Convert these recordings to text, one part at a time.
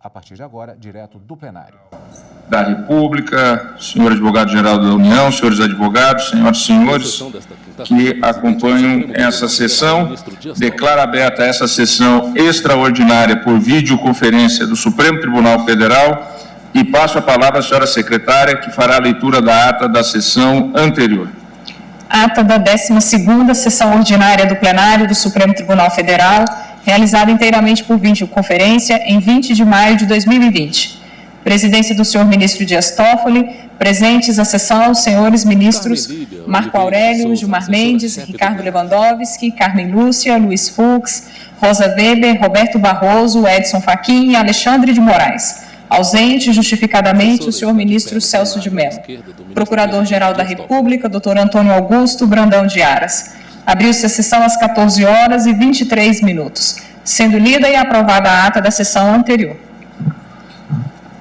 a partir de agora, direto do plenário. Da República, senhor advogado-geral da União, senhores advogados, senhoras e senhores que acompanham essa sessão, declaro aberta essa sessão extraordinária por videoconferência do Supremo Tribunal Federal e passo a palavra à senhora secretária, que fará a leitura da ata da sessão anterior. Ata da 12ª sessão ordinária do plenário do Supremo Tribunal Federal, realizada inteiramente por videoconferência em 20 de maio de 2020. Presidência do senhor ministro Dias Toffoli, presentes à sessão os senhores ministros Marco Aurélio, Gilmar Mendes, Ricardo Lewandowski, Carmen Lúcia, Luiz Fux, Rosa Weber, Roberto Barroso, Edson Fachin e Alexandre de Moraes. Ausente, justificadamente, o senhor ministro Celso de Mello. Procurador-Geral da República, doutor Antônio Augusto Brandão de Aras. Abriu-se a sessão às 14h23, sendo lida e aprovada a ata da sessão anterior.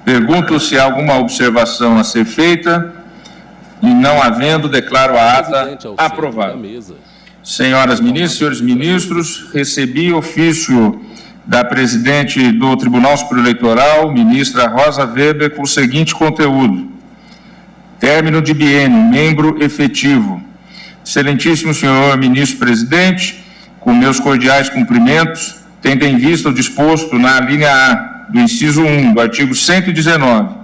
Pergunto se há alguma observação a ser feita e, não havendo, declaro a ata aprovada. Senhoras ministras, senhores ministros, recebi ofício da presidente do Tribunal Superior Eleitoral, ministra Rosa Weber, com o seguinte conteúdo: término de biênio, membro efetivo. Excelentíssimo senhor ministro-presidente, com meus cordiais cumprimentos, tendo em vista o disposto na linha A do inciso 1 do artigo 119,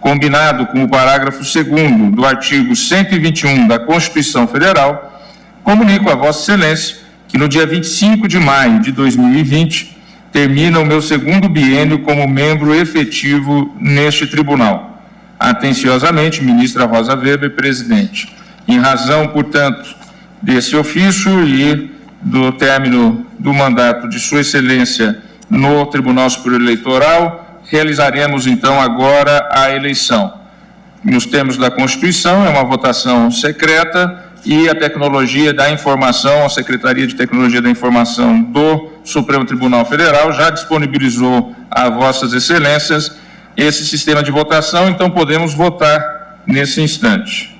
combinado com o parágrafo 2º do artigo 121 da Constituição Federal, comunico a Vossa Excelência que no dia 25 de maio de 2020 termina o meu segundo biênio como membro efetivo neste tribunal. Atenciosamente, ministra Rosa Weber, presidente. Em razão, portanto, desse ofício e do término do mandato de Sua Excelência no Tribunal Superior Eleitoral, realizaremos, então, agora a eleição. Nos termos da Constituição, é uma votação secreta e a Tecnologia da Informação, a Secretaria de Tecnologia da Informação do Supremo Tribunal Federal já disponibilizou a Vossas Excelências esse sistema de votação, então podemos votar nesse instante.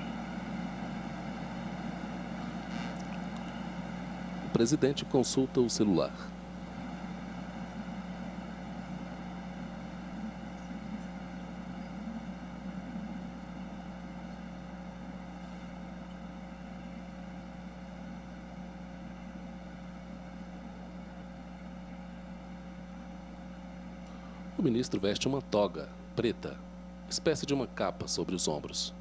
O presidente consulta o celular. O ministro veste uma toga preta, espécie de uma capa sobre os ombros.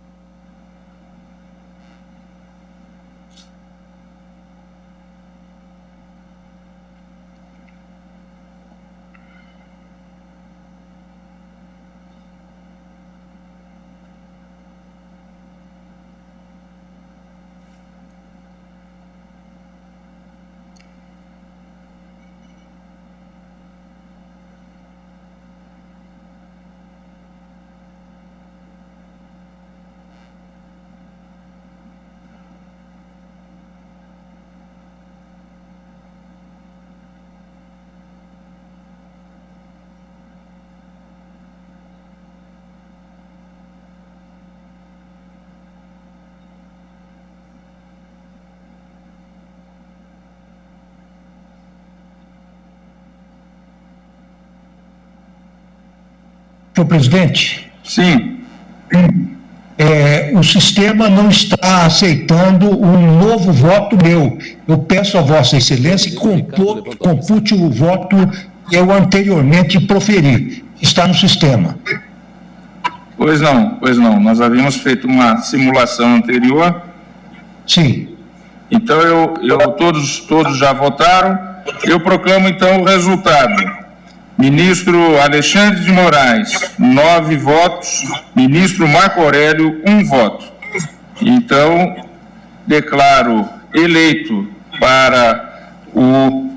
Senhor presidente. Sim. O sistema não está aceitando um novo voto meu. Eu peço a Vossa Excelência que compute o voto que eu anteriormente proferi. Está no sistema. Pois não. Nós havíamos feito uma simulação anterior. Sim. Então, todos já votaram. Eu proclamo, então, o resultado. Ministro Alexandre de Moraes, 9 votos. Ministro Marco Aurélio, 1 voto. Então, declaro eleito para o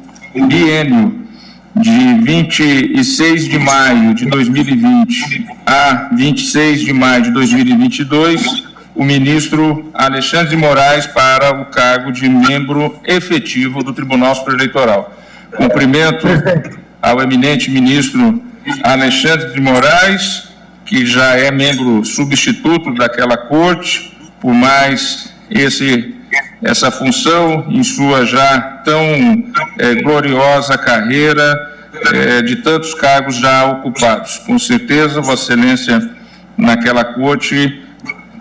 biênio de 26 de maio de 2020 a 26 de maio de 2022, o ministro Alexandre de Moraes para o cargo de membro efetivo do Tribunal Superior Eleitoral. Cumprimento ao eminente ministro Alexandre de Moraes, que já é membro substituto daquela corte, por mais essa função em sua já tão gloriosa carreira de tantos cargos já ocupados. Com certeza, Vossa Excelência, naquela corte,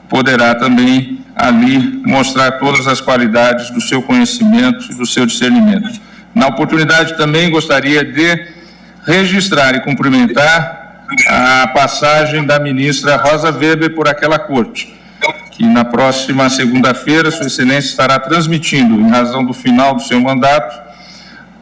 poderá também ali mostrar todas as qualidades do seu conhecimento e do seu discernimento. Na oportunidade também gostaria de registrar e cumprimentar a passagem da ministra Rosa Weber por aquela corte, que na próxima segunda-feira Sua Excelência estará transmitindo, em razão do final do seu mandato,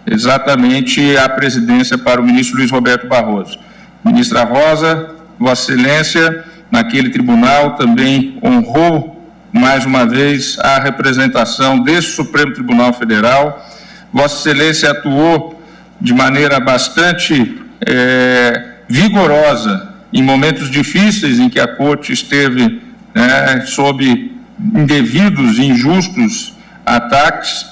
exatamente a presidência para o ministro Luiz Roberto Barroso. Ministra Rosa, Vossa Excelência, naquele tribunal também honrou mais uma vez a representação desse Supremo Tribunal Federal. Vossa Excelência atuou de maneira bastante vigorosa em momentos difíceis em que a Corte esteve sob indevidos e injustos ataques,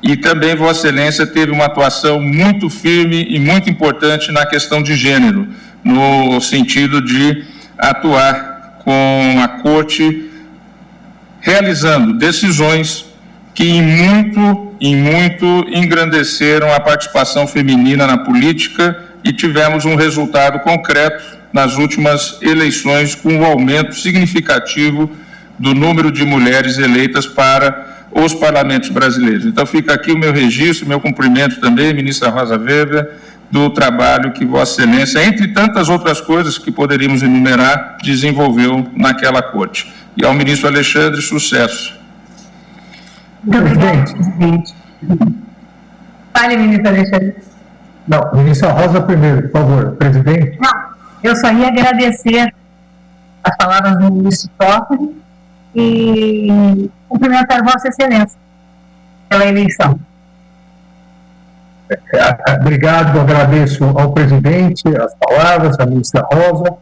e também Vossa Excelência teve uma atuação muito firme e muito importante na questão de gênero, no sentido de atuar com a Corte realizando decisões que em muito engrandeceram a participação feminina na política, e tivemos um resultado concreto nas últimas eleições, com um aumento significativo do número de mulheres eleitas para os parlamentos brasileiros. Então fica aqui o meu registro, meu cumprimento também, ministra Rosa Weber, do trabalho que Vossa Excelência, entre tantas outras coisas que poderíamos enumerar, desenvolveu naquela corte. E ao ministro Alexandre, sucesso. Presidente. Fale, ministro Alexandre. Não, ministra Rosa primeiro, por favor. Presidente. Não, eu só ia agradecer as palavras do ministro Toffoli e cumprimentar Vossa Excelência pela eleição. Obrigado, agradeço ao presidente as palavras, à ministra Rosa,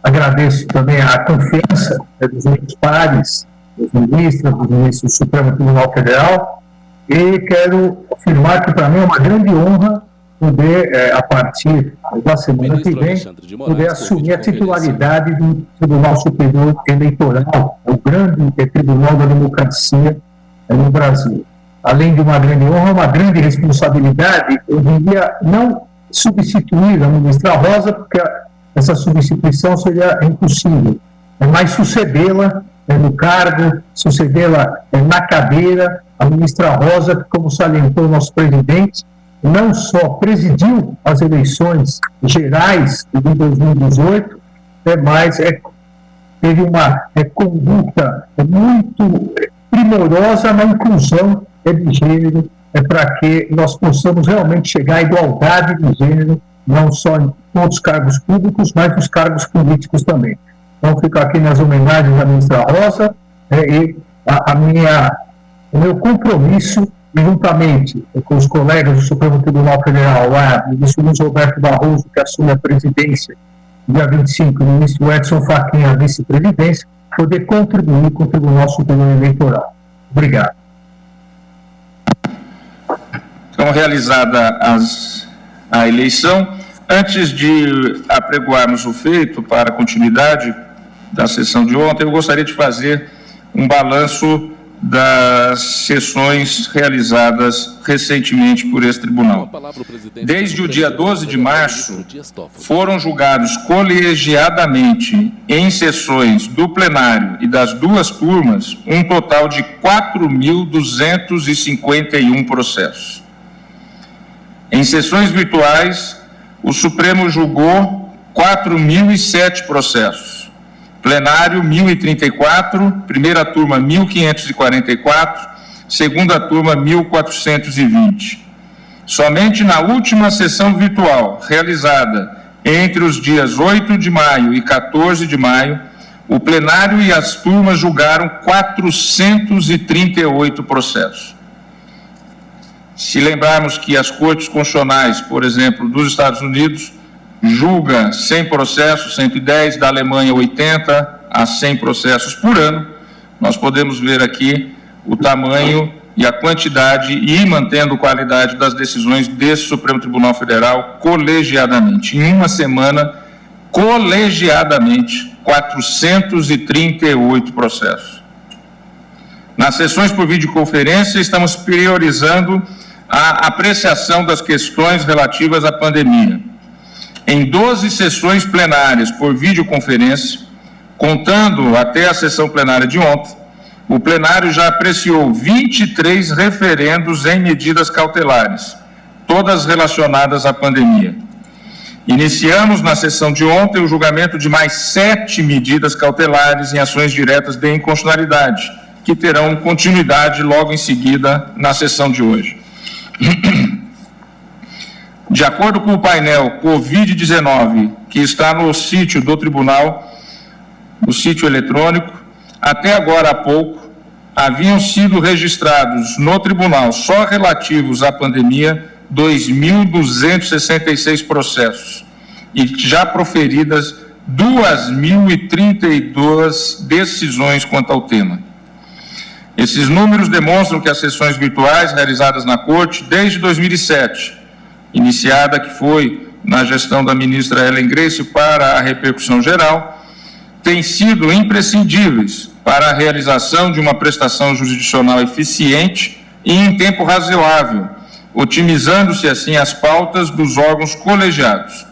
agradeço também a confiança dos meus pares, dos ministros do Supremo Tribunal Federal, e quero afirmar que para mim é uma grande honra poder, a partir da semana que vem, poder assumir a titularidade do Tribunal Superior Eleitoral, o grande tribunal da democracia no Brasil. Além de uma grande honra, uma grande responsabilidade, eu diria, não substituir a ministra Rosa, porque essa substituição seria impossível, mas sucedê-la no cargo, sucedê-la na cadeira. A ministra Rosa, como salientou o nosso presidente, não só presidiu as eleições gerais de 2018, mas teve uma conduta muito primorosa na inclusão de gênero, para que nós possamos realmente chegar à igualdade de gênero, não só em todos os cargos públicos, mas nos cargos políticos também. Então, fico aqui nas homenagens à ministra Rosa e o meu compromisso, juntamente com os colegas do Supremo Tribunal Federal, o ministro Luiz Roberto Barroso, que assume a presidência dia 25, e o ministro Edson Fachin, a vice-presidência, poder contribuir com o Tribunal Superior Eleitoral. Obrigado. Então, realizada a eleição, antes de apregoarmos o feito para a continuidade da sessão de ontem, eu gostaria de fazer um balanço das sessões realizadas recentemente por esse tribunal. Desde o dia 12 de março, foram julgados colegiadamente em sessões do plenário e das duas turmas um total de 4.251 processos. Em sessões virtuais, o Supremo julgou 4.007 processos. Plenário, 1.034, primeira turma, 1.544, segunda turma, 1.420. Somente na última sessão virtual, realizada entre os dias 8 de maio e 14 de maio, o plenário e as turmas julgaram 438 processos. Se lembrarmos que as cortes constitucionais, por exemplo, dos Estados Unidos, julga 100 processos, 110, da Alemanha 80 a 100 processos por ano, nós podemos ver aqui o tamanho e a quantidade e mantendo qualidade das decisões desse Supremo Tribunal Federal colegiadamente. Em uma semana, colegiadamente, 438 processos. Nas sessões por videoconferência, estamos priorizando a apreciação das questões relativas à pandemia. Em 12 sessões plenárias por videoconferência, contando até a sessão plenária de ontem, o plenário já apreciou 23 referendos em medidas cautelares, todas relacionadas à pandemia. Iniciamos na sessão de ontem o julgamento de mais 7 medidas cautelares em ações diretas de inconstitucionalidade, que terão continuidade logo em seguida na sessão de hoje. De acordo com o painel Covid-19, que está no sítio do tribunal, no sítio eletrônico, até agora há pouco, haviam sido registrados no tribunal, só relativos à pandemia, 2.266 processos e já proferidas 2.032 decisões quanto ao tema. Esses números demonstram que as sessões virtuais realizadas na Corte desde 2007, iniciada que foi na gestão da ministra Ellen Grace para a repercussão geral, têm sido imprescindíveis para a realização de uma prestação jurisdicional eficiente e em tempo razoável, otimizando-se assim as pautas dos órgãos colegiados.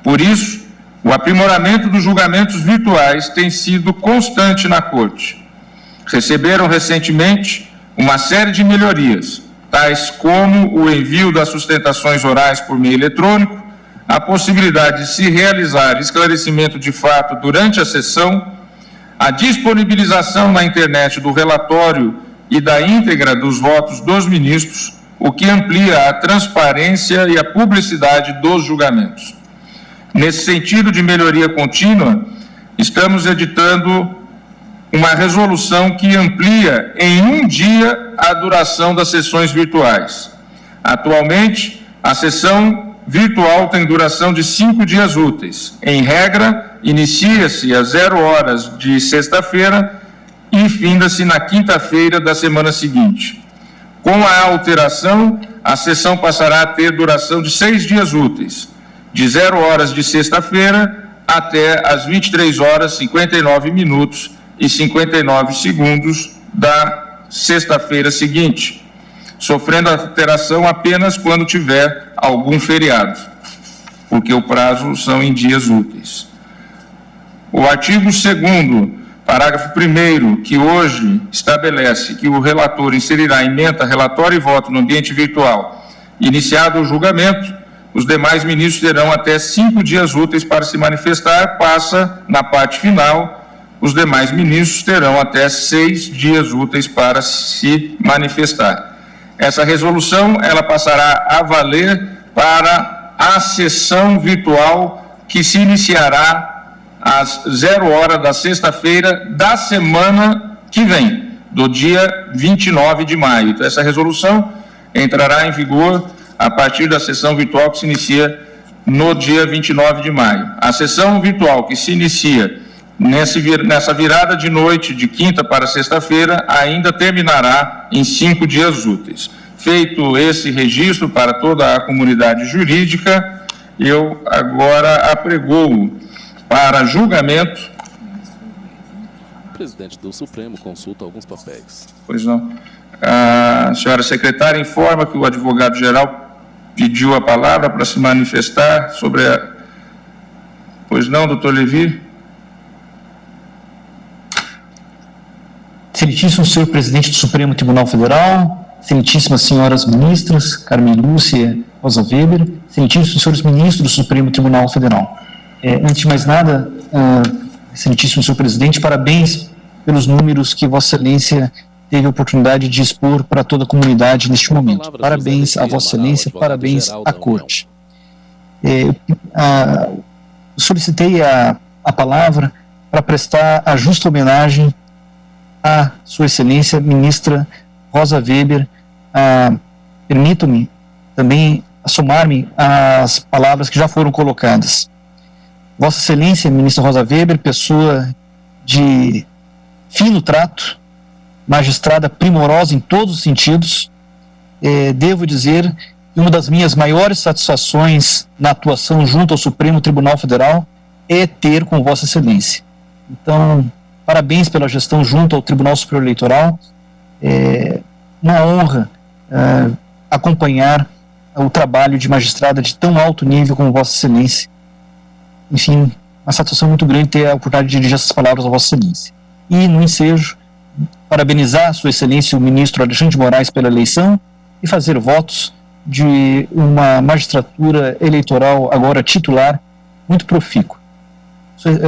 Por isso, o aprimoramento dos julgamentos virtuais tem sido constante na Corte. Receberam recentemente uma série de melhorias, tais como o envio das sustentações orais por meio eletrônico, a possibilidade de se realizar esclarecimento de fato durante a sessão, a disponibilização na internet do relatório e da íntegra dos votos dos ministros, o que amplia a transparência e a publicidade dos julgamentos. Nesse sentido de melhoria contínua, estamos editando uma resolução que amplia em um dia a duração das sessões virtuais. Atualmente, a sessão virtual tem duração de 5 dias úteis. Em regra, inicia-se às 0 horas de sexta-feira e finda-se na quinta-feira da semana seguinte. Com a alteração, a sessão passará a ter duração de 6 dias úteis, de 0 horas de sexta-feira até as 23 horas, 59 minutos e 59 segundos da sexta-feira seguinte, sofrendo alteração apenas quando tiver algum feriado, porque o prazo são em dias úteis. O artigo 2º, parágrafo 1º, que hoje estabelece que o relator inserirá ementa, relatório e voto no ambiente virtual, iniciado o julgamento, os demais ministros terão até 5 dias úteis para se manifestar, passa na parte final, os demais ministros terão até 6 dias úteis para se manifestar. Essa resolução, ela passará a valer para a sessão virtual que se iniciará às 0 hora da sexta-feira da semana que vem, do dia 29 de maio. Então, essa resolução entrará em vigor a partir da sessão virtual que se inicia no dia 29 de maio. A sessão virtual que se inicia nessa virada de noite de quinta para sexta-feira ainda terminará em 5 dias úteis. Feito esse registro para toda a comunidade jurídica, eu agora apregoo para julgamento. O presidente do Supremo consulta alguns papéis. Pois não. A senhora secretária informa que o advogado-geral pediu a palavra para se manifestar sobre a... Pois não, doutor Levi? Excelentíssimo senhor presidente do Supremo Tribunal Federal, excelentíssimas senhoras ministras, Carmen Lúcia, Rosa Weber, excelentíssimos senhores ministros do Supremo Tribunal Federal. Antes de mais nada, excelentíssimo senhor presidente, parabéns pelos números que Vossa Excelência teve a oportunidade de expor para toda a comunidade neste momento. Parabéns a Vossa Excelência, parabéns à Corte. Solicitei a palavra para prestar a justa homenagem à Sua Excelência, ministra Rosa Weber. Permito-me também somar-me às palavras que já foram colocadas. Vossa Excelência, ministra Rosa Weber, pessoa de fino trato, magistrada primorosa em todos os sentidos, devo dizer que uma das minhas maiores satisfações na atuação junto ao Supremo Tribunal Federal é ter com Vossa Excelência. Então, parabéns pela gestão junto ao Tribunal Superior Eleitoral. Uma honra acompanhar o trabalho de magistrada de tão alto nível como Vossa Excelência. Enfim, uma satisfação muito grande ter a oportunidade de dirigir essas palavras a Vossa Excelência. E, no ensejo, parabenizar Sua Excelência o ministro Alexandre de Moraes pela eleição e fazer votos de uma magistratura eleitoral agora titular muito profícua.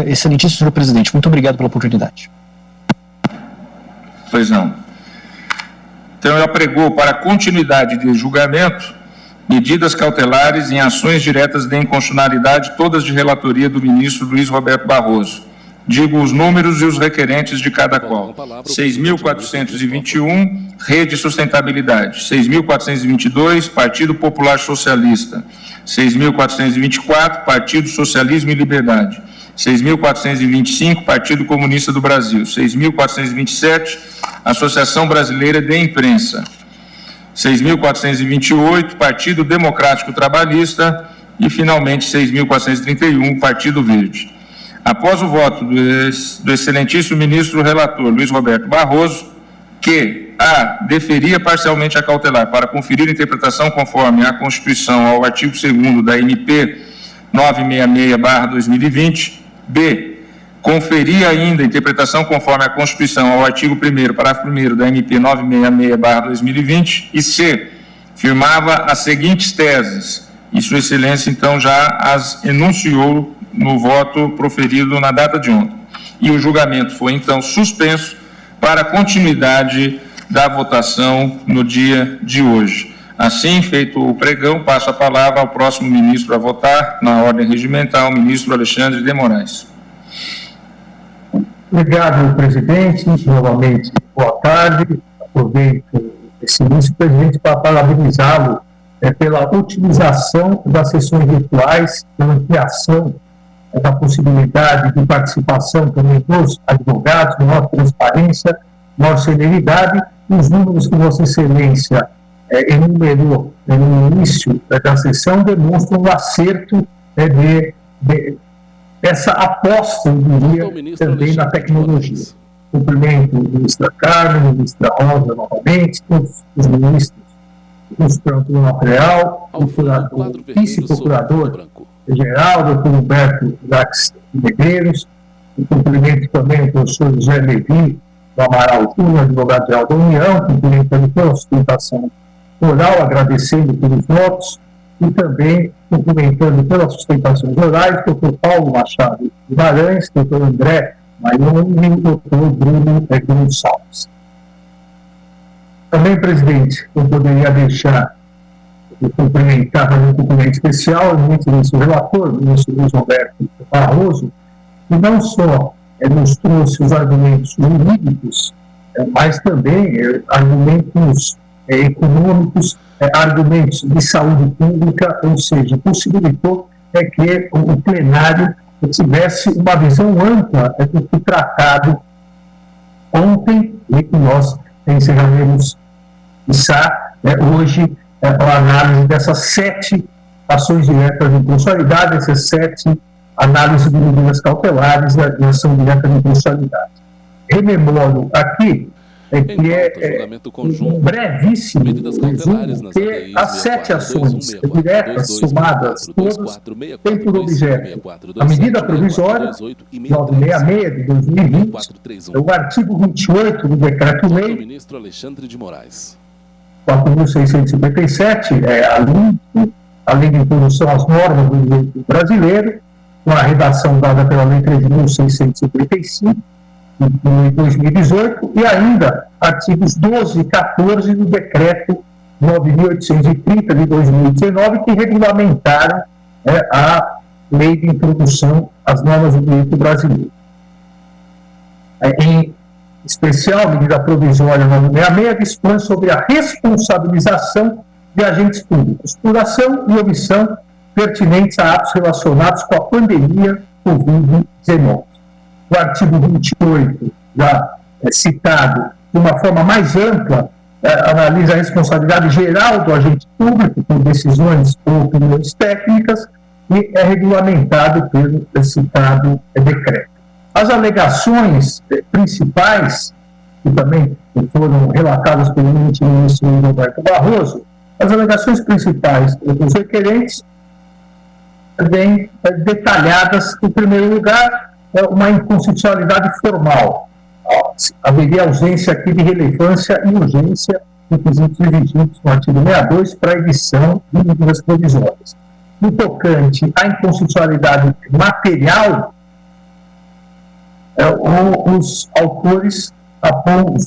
Excelentíssimo senhor presidente, muito obrigado pela oportunidade. Pois não. Então, eu apregou para continuidade de julgamento medidas cautelares em ações diretas de inconstitucionalidade, todas de relatoria do ministro Luiz Roberto Barroso. Digo os números e os requerentes de cada qual. 6.421, Rede Sustentabilidade. 6.422, Partido Popular Socialista. 6.424, Partido Socialismo e Liberdade. 6.425, Partido Comunista do Brasil. 6.427, Associação Brasileira de Imprensa. 6.428, Partido Democrático Trabalhista. E, finalmente, 6.431, Partido Verde. Após o voto do excelentíssimo ministro relator Luiz Roberto Barroso, que a. deferia parcialmente a cautelar para conferir interpretação conforme a Constituição ao artigo 2º da MP 966/2020, b. conferia ainda interpretação conforme a Constituição ao artigo 1º, parágrafo 1º da MP 966/2020, e c. firmava as seguintes teses, e Sua Excelência, então, já as enunciou no voto proferido na data de ontem. E o julgamento foi, então, suspenso para continuidade da votação no dia de hoje. Assim, feito o pregão, passo a palavra ao próximo ministro a votar, na ordem regimental, o ministro Alexandre de Moraes. Obrigado, presidente. Novamente, boa tarde. Aproveito esse início, presidente, para parabenizá-lo pela utilização das sessões virtuais, pela ampliação da possibilidade de participação também dos advogados, maior transparência, maior celeridade. Os números que Vossa Excelência enumerou no início da sessão demonstram o acerto dessa aposta, eu diria, também na tecnologia. Cumprimento a ministra Carmen, a ministra Rosa novamente, todos os ministros do Supremo Tribunal Federal, o vice-procurador-geral, doutor Humberto Jacques Medeiros, e cumprimento também o professor José Levi, do Amaral Júnior, advogado-geral da União, cumprimentando pela sustentação oral, agradecendo pelos votos, e também cumprimentando pelas sustentações orais, doutor Paulo Machado Guimarães, doutor André Maione e o doutor Bruno Gonçalves. Também, presidente, eu poderia deixar de cumprimentar, fazer um cumprimento especial, o ministro relator, o ministro Luiz Roberto Barroso, que não só nos trouxe os argumentos jurídicos, mas também argumentos econômicos, argumentos de saúde pública, ou seja, possibilitou que o plenário tivesse uma visão ampla do que tratado ontem, e que nós encerraremos hoje a análise dessas 7 ações diretas de inconstitucionalidade, essas 7 análises de medidas cautelares e ação direta de inconstitucionalidade. Rememoro aqui que um brevíssimo resumo que as 7 ações diretas somadas todas têm por objeto a medida provisória 966 de 2020, o artigo 28 do Decreto-Lei ministro Alexandre de Moraes 4.657, a lei de introdução às normas do direito brasileiro, com a redação dada pela Lei 13.655, de 2018, e ainda artigos 12 e 14 do Decreto 9.830, de 2019, que regulamentaram a Lei de Introdução às Normas do Direito Brasileiro. Em especial, a medida provisória 966 dispõe sobre a responsabilização de agentes públicos, por ação e omissão pertinentes a atos relacionados com a pandemia Covid-19. O artigo 28, já citado de uma forma mais ampla, analisa a responsabilidade geral do agente público por decisões ou opiniões técnicas e é regulamentado pelo citado decreto. As alegações principais, que também foram relatadas pelo ministro Roberto Barroso, As alegações principais dos requerentes bem detalhadas. Em primeiro lugar, uma inconstitucionalidade formal. Haveria ausência aqui de relevância e urgência requisitos exigidos no artigo 62 para a edição de medidas provisórias. No tocante à inconstitucionalidade material, os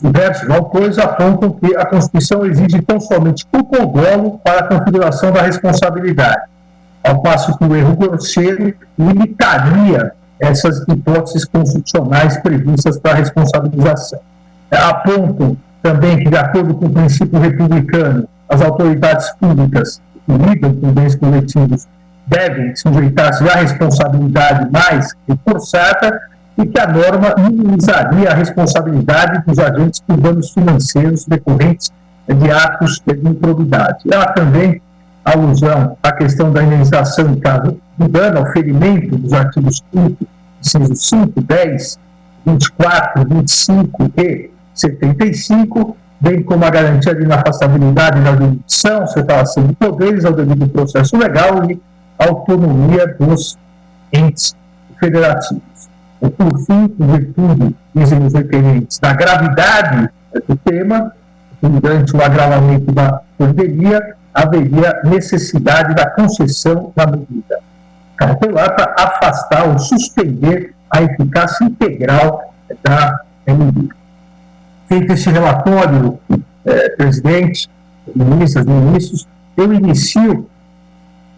diversos autores apontam que a Constituição exige tão somente culpa ou dolo para a configuração da responsabilidade, ao passo que o erro grosseiro limitaria essas hipóteses constitucionais previstas para a responsabilização. Apontam também que, de acordo com o princípio republicano, as autoridades públicas que lidam com bens coletivos devem sujeitar-se à responsabilidade mais reforçada e que a norma minimizaria a responsabilidade dos agentes por danos financeiros decorrentes de atos de improbidade. Há também alusão à questão da indenização em caso de dano, ao ferimento dos artigos 5, inciso 5, 10, 24, 25 e 75, bem como a garantia de inafastabilidade na jurisdição, separação de poderes ao devido processo legal e autonomia dos entes federativos. E, por fim, em virtude, dizem os requerentes, da gravidade do tema, durante o agravamento da pandemia, haveria necessidade da concessão da medida cautelar para afastar ou suspender a eficácia integral da medida. Feito esse relatório, presidente, ministros, eu inicio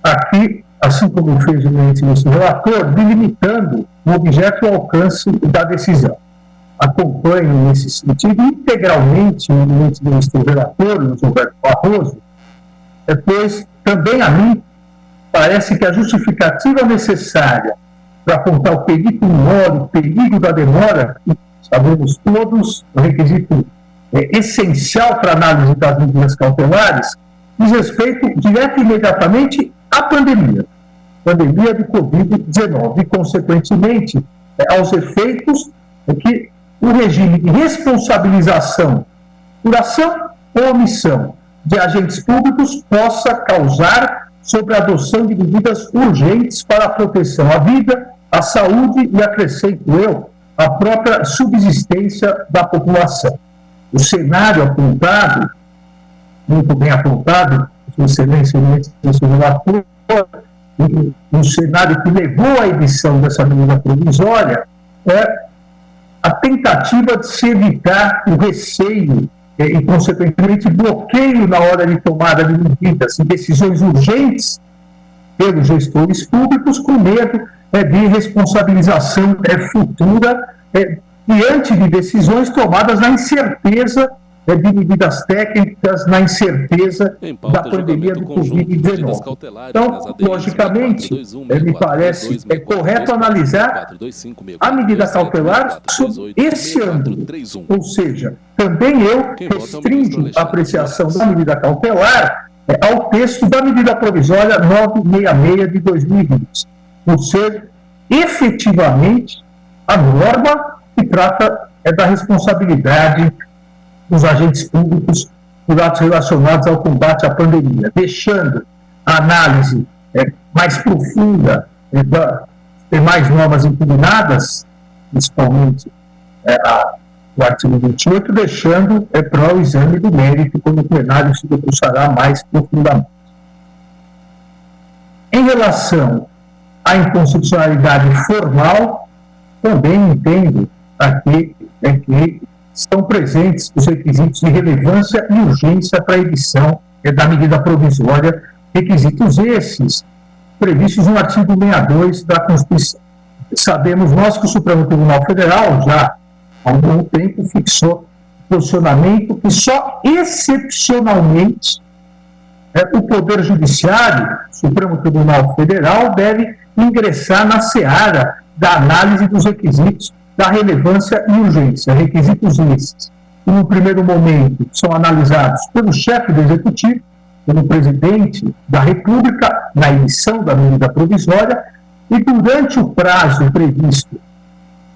aqui, assim como fez o ministro relator, delimitando o objeto e o alcance da decisão. Acompanho nesse sentido integralmente o ministro relator, o Roberto Barroso, pois também a mim parece que a justificativa necessária para apontar o perigo menor, o perigo da demora, sabemos todos, o requisito essencial para a análise das medidas cautelares, diz respeito direto e imediatamente à pandemia de Covid-19 e, consequentemente, aos efeitos que o regime de responsabilização por ação ou omissão de agentes públicos possa causar sobre a adoção de medidas urgentes para a proteção à vida, à saúde e, acrescento eu, à própria subsistência da população. O cenário apontado, muito bem apontado, Sua Excelência, o relator, o cenário que levou à edição dessa medida provisória é a tentativa de se evitar o receio e, consequentemente, bloqueio na hora de tomada de medidas e decisões urgentes pelos gestores públicos, com medo de responsabilização futura diante de decisões tomadas na incerteza de medidas técnicas, na incerteza da pandemia do Covid-19. Então, logicamente, me parece correto analisar a medida cautelar sob esse ângulo. Ou seja, também eu restringo a apreciação da medida cautelar ao texto da medida provisória 966 de 2020, por ser efetivamente a norma que trata da responsabilidade dos agentes públicos por atos relacionados ao combate à pandemia, deixando a análise mais profunda das demais normas impugnadas, principalmente o artigo 28, deixando para o exame do mérito, quando o plenário se debruçará mais profundamente. Em relação à inconstitucionalidade formal, também entendo aqui que estão presentes os requisitos de relevância e urgência para a edição da medida provisória, requisitos esses previstos no artigo 62 da Constituição. Sabemos nós que o Supremo Tribunal Federal já há algum tempo fixou posicionamento que só excepcionalmente o Poder Judiciário, o Supremo Tribunal Federal, deve ingressar na seara da análise dos requisitos da relevância e urgência, requisitos esses, que no primeiro momento são analisados pelo chefe do Executivo, pelo presidente da República, na emissão da medida provisória, e durante o prazo previsto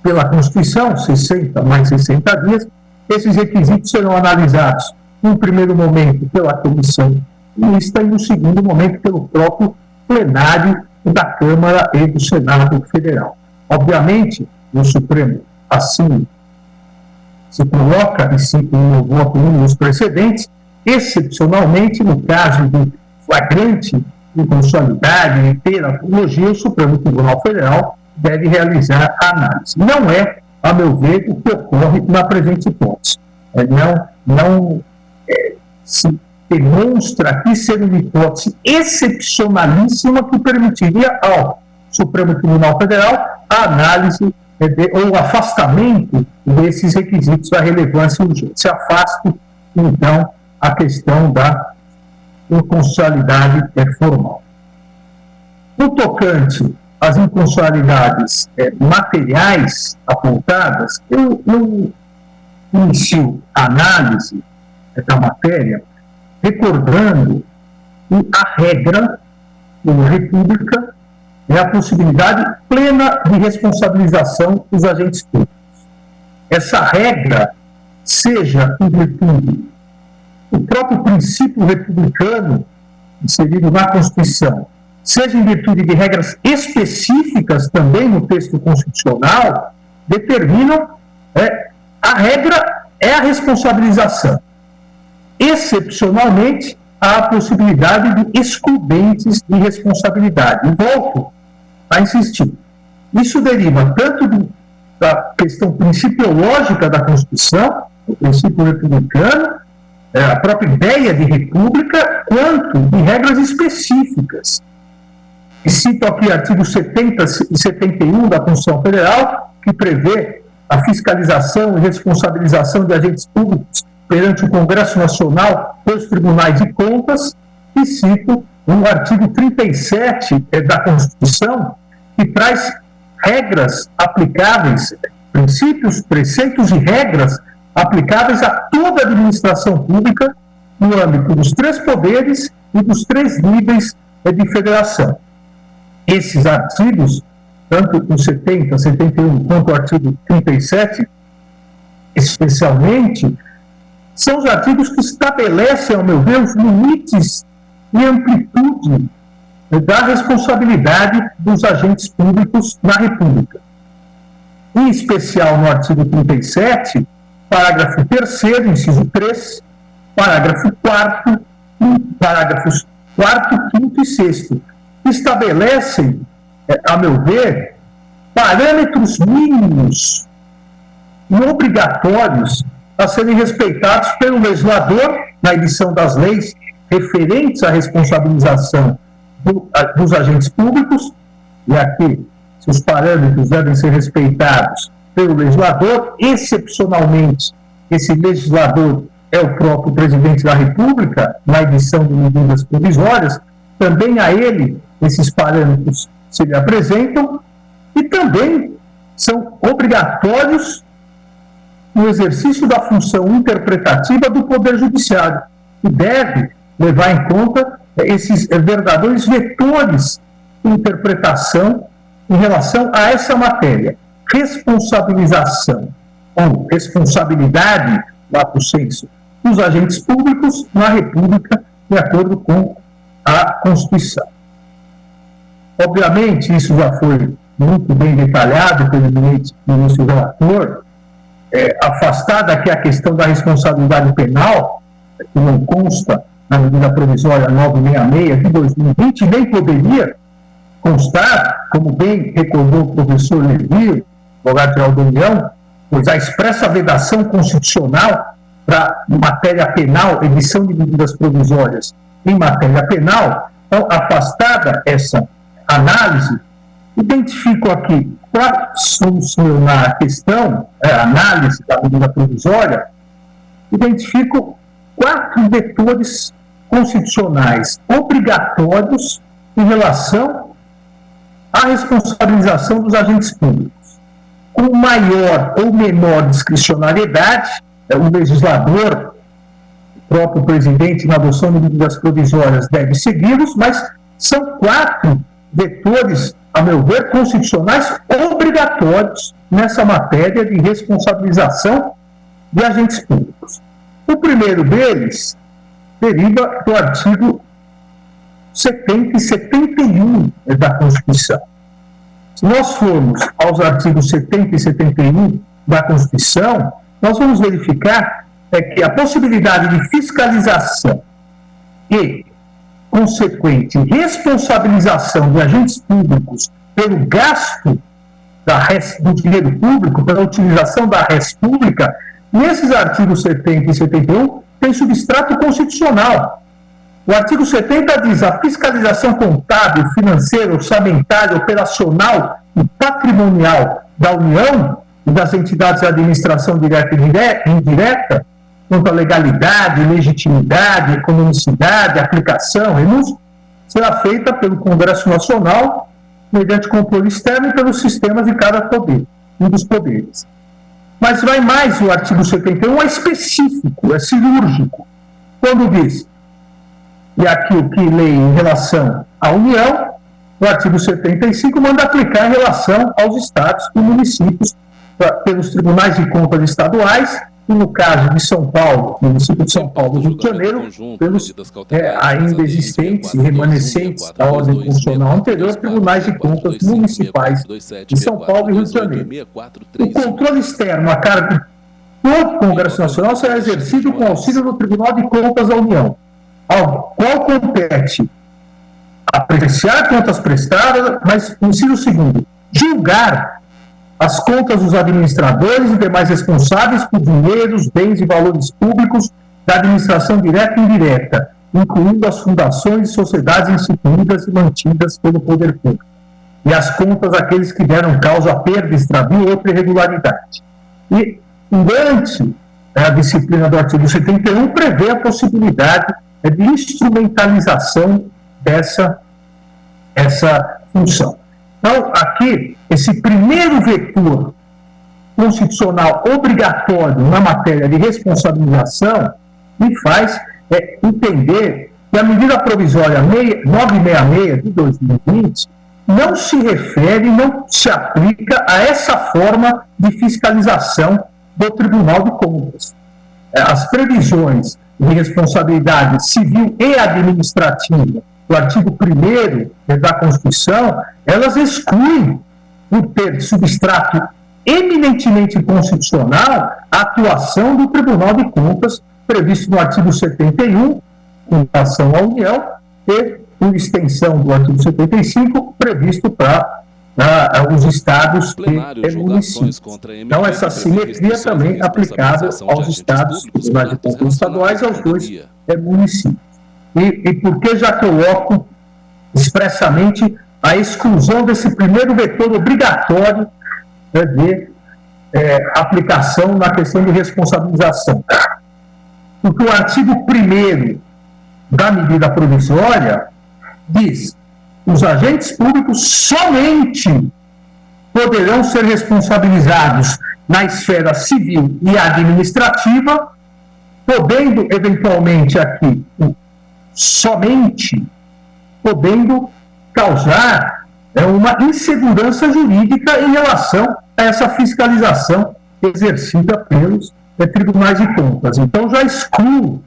pela Constituição, 60 mais 60 dias, esses requisitos serão analisados, no primeiro momento, pela Comissão vista e, no segundo momento, pelo próprio plenário da Câmara e do Senado Federal. Obviamente, o Supremo assim se coloca, e se no voto nos precedentes, excepcionalmente, no caso de flagrante inconstitucionalidade e teratologia, o Supremo Tribunal Federal deve realizar a análise. Não é, a meu ver, o que ocorre na presente hipótese. Não se demonstra aqui ser uma hipótese excepcionalíssima que permitiria ao Supremo Tribunal Federal a análise ou o afastamento desses requisitos da relevância urgente. Se afasta, então, a questão da inconstitucionalidade formal. No tocante às inconstitucionalidades materiais apontadas, eu inicio a análise da matéria recordando que a regra da República é a possibilidade plena de responsabilização dos agentes públicos. Essa regra, seja em virtude do próprio princípio republicano inserido na Constituição, seja em virtude de regras específicas também no texto constitucional, determinam a regra é a responsabilização. Excepcionalmente, há a possibilidade de excludentes de responsabilidade. E volto a insistir. Isso deriva tanto da questão principiológica da Constituição, o princípio republicano, a própria ideia de república, quanto de regras específicas. E cito aqui o artigo 70 e 71 da Constituição Federal, que prevê a fiscalização e responsabilização de agentes públicos perante o Congresso Nacional pelos tribunais de contas, e cito o artigo 37 da Constituição, que traz regras aplicáveis, princípios, preceitos e regras aplicáveis a toda a administração pública no âmbito dos 3 poderes e dos 3 níveis de federação. Esses artigos, tanto o 70, 71 quanto o artigo 37, especialmente, são os artigos que estabelecem, ao meu ver, os limites e amplitude da responsabilidade dos agentes públicos na República. Em especial no artigo 37, parágrafo 3º, inciso 3, parágrafo 4º, parágrafos 4º, 5º e 6º, estabelecem, a meu ver, parâmetros mínimos e obrigatórios a serem respeitados pelo legislador na edição das leis referentes à responsabilização dos agentes públicos, e aqui, se os parâmetros devem ser respeitados pelo legislador, excepcionalmente, esse legislador é o próprio presidente da República, na edição de medidas provisórias, também a ele esses parâmetros se lhe apresentam, e também são obrigatórios no exercício da função interpretativa do Poder Judiciário, que deve levar em conta esses verdadeiros vetores de interpretação em relação a essa matéria. Responsabilização ou responsabilidade, lato sensu, dos agentes públicos na República, de acordo com a Constituição. Obviamente, isso já foi muito bem detalhado pelo ministro relator, afastada aqui a questão da responsabilidade penal, que não consta na medida provisória 966 de 2020, nem poderia constar, como bem recordou o professor Levi, advogado-geral da União, pois a expressa vedação constitucional para matéria penal, edição de medidas provisórias em matéria penal, então, afastada essa análise, identifico aqui, para solucionar a questão, a análise da medida provisória, identifico 4 vetores constitucionais obrigatórios em relação à responsabilização dos agentes públicos. Com maior ou menor discricionariedade, o legislador, o próprio presidente, na adoção de medidas provisórias, deve segui-los, mas são 4 vetores, a meu ver, constitucionais obrigatórios nessa matéria de responsabilização de agentes públicos. O primeiro deles deriva do artigo 70 e 71 da Constituição. Se nós formos aos artigos 70 e 71 da Constituição, nós vamos verificar que a possibilidade de fiscalização e consequente responsabilização de agentes públicos pelo gasto do dinheiro público, pela utilização da res pública, nesses artigos 70 e 71 tem substrato constitucional. O artigo 70 diz: a fiscalização contábil, financeira, orçamentária, operacional e patrimonial da União e das entidades de administração direta e indireta, quanto à legalidade, legitimidade, economicidade, aplicação, renúncia, será feita pelo Congresso Nacional, mediante controle externo e pelos sistemas de cada poder, um dos poderes. Mas vai mais, o artigo 71 é específico, é cirúrgico, quando diz, e aqui o que leio em relação à União, o artigo 75 manda aplicar em relação aos estados e municípios pelos tribunais de contas estaduais, e no caso de São Paulo, município de São Paulo e Rio de Janeiro, pelos ainda existentes e remanescentes da ordem constitucional anterior, tribunais de contas municipais de São Paulo e Rio de Janeiro. O controle externo a cargo do Congresso Nacional será exercido com auxílio do Tribunal de Contas da União, ao qual compete apreciar contas prestadas, mas, inciso segundo, julgar as contas dos administradores e demais responsáveis por dinheiros, bens e valores públicos da administração direta e indireta, incluindo as fundações e sociedades instituídas e mantidas pelo poder público, e as contas daqueles que deram causa a perda, extravio ou outra irregularidade. E, durante a disciplina do artigo 71, prevê a possibilidade de instrumentalização dessa função. Então, aqui, esse primeiro vetor constitucional obrigatório na matéria de responsabilização me faz entender que a medida provisória 966 de 2020 não se refere, não se aplica a essa forma de fiscalização do Tribunal de Contas. As previsões de responsabilidade civil e administrativa do artigo 1º da Constituição, elas excluem, por ter substrato eminentemente constitucional, a atuação do Tribunal de Contas previsto no artigo 71, com relação à União, e por extensão do artigo 75, previsto para os estados e municípios. Então, essa simetria também é aplicada aos estados, tribunais de contas estaduais, aos dois municípios. E por que já coloco expressamente a exclusão desse primeiro vetor obrigatório de aplicação na questão de responsabilização? Porque o artigo 1º da medida provisória diz: os agentes públicos somente poderão ser responsabilizados na esfera civil e administrativa, podendo, eventualmente, aqui, somente, podendo causar uma insegurança jurídica em relação a essa fiscalização exercida pelos tribunais de contas. Então, já exclui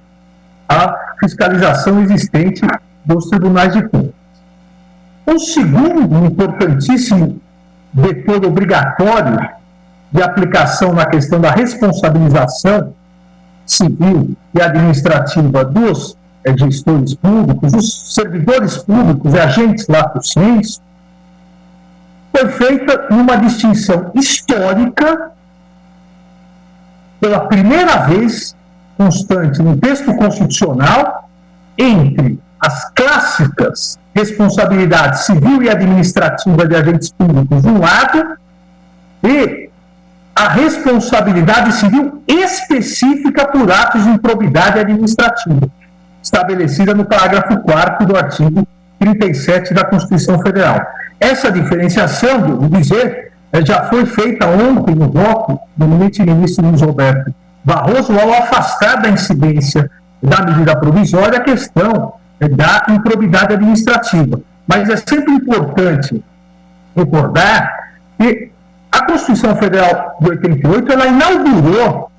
a fiscalização existente dos tribunais de contas. Um segundo importantíssimo vetor obrigatório de aplicação na questão da responsabilização civil e administrativa dos gestores públicos, dos servidores públicos e agentes lato sensu, foi feita numa distinção histórica, pela primeira vez constante no texto constitucional, entre as clássicas responsabilidade civil e administrativa de agentes públicos de um lado e a responsabilidade civil específica por atos de improbidade administrativa, estabelecida no parágrafo 4º do artigo 37 da Constituição Federal. Essa diferenciação, devo dizer, já foi feita ontem no voto do ministro Luiz Roberto Barroso, ao afastar da incidência da medida provisória a questão da improbidade administrativa. Mas é sempre importante recordar que a Constituição Federal de 88, ela inaugurou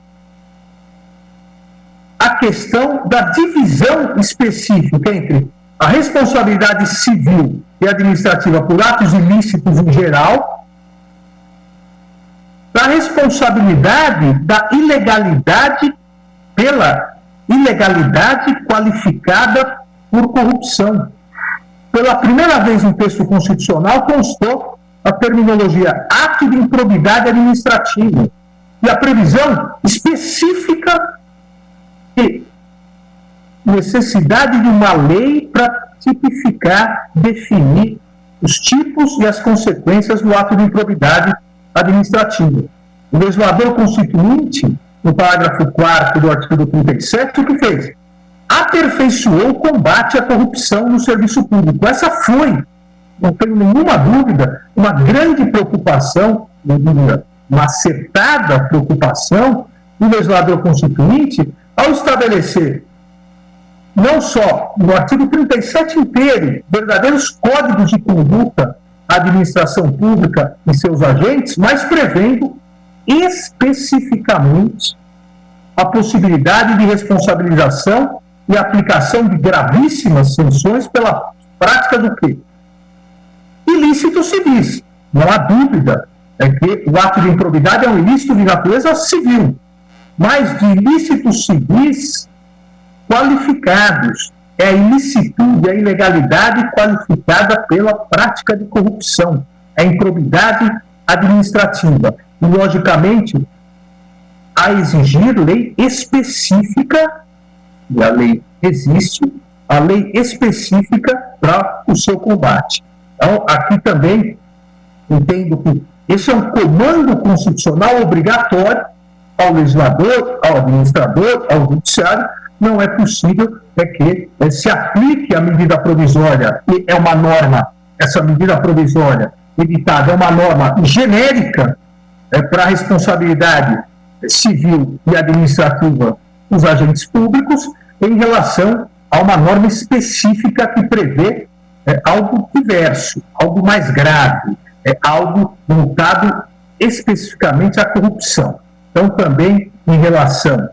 a a questão da divisão específica entre a responsabilidade civil e administrativa por atos ilícitos em geral, da responsabilidade da ilegalidade pela ilegalidade qualificada por corrupção. Pela primeira vez no texto constitucional constou a terminologia ato de improbidade administrativa e a previsão específica de necessidade de uma lei para tipificar, definir os tipos e as consequências do ato de improbidade administrativa. O legislador constituinte, no parágrafo 4º do artigo 37, o que fez? Aperfeiçoou o combate à corrupção no serviço público. Essa foi, não tenho nenhuma dúvida, uma grande preocupação, uma acertada preocupação do legislador constituinte ao estabelecer, não só no artigo 37 inteiro, verdadeiros códigos de conduta à administração pública e seus agentes, mas prevendo especificamente a possibilidade de responsabilização e aplicação de gravíssimas sanções pela prática do quê? Ilícitos civis. Não há dúvida que o ato de improbidade é um ilícito de natureza civil, mas de ilícitos civis qualificados. É a ilicitude, a ilegalidade qualificada pela prática de corrupção, a improbidade administrativa. E, logicamente, a exigir lei específica, e a lei existe, a lei específica para o seu combate. Então, aqui também entendo que esse é um comando constitucional obrigatório ao legislador, ao administrador, ao judiciário. Não é possível que se aplique a medida provisória, e é uma norma, essa medida provisória editada é uma norma genérica para a responsabilidade civil e administrativa dos agentes públicos em relação a uma norma específica que prevê algo diverso, algo mais grave, algo voltado especificamente à corrupção. Então, também em relação,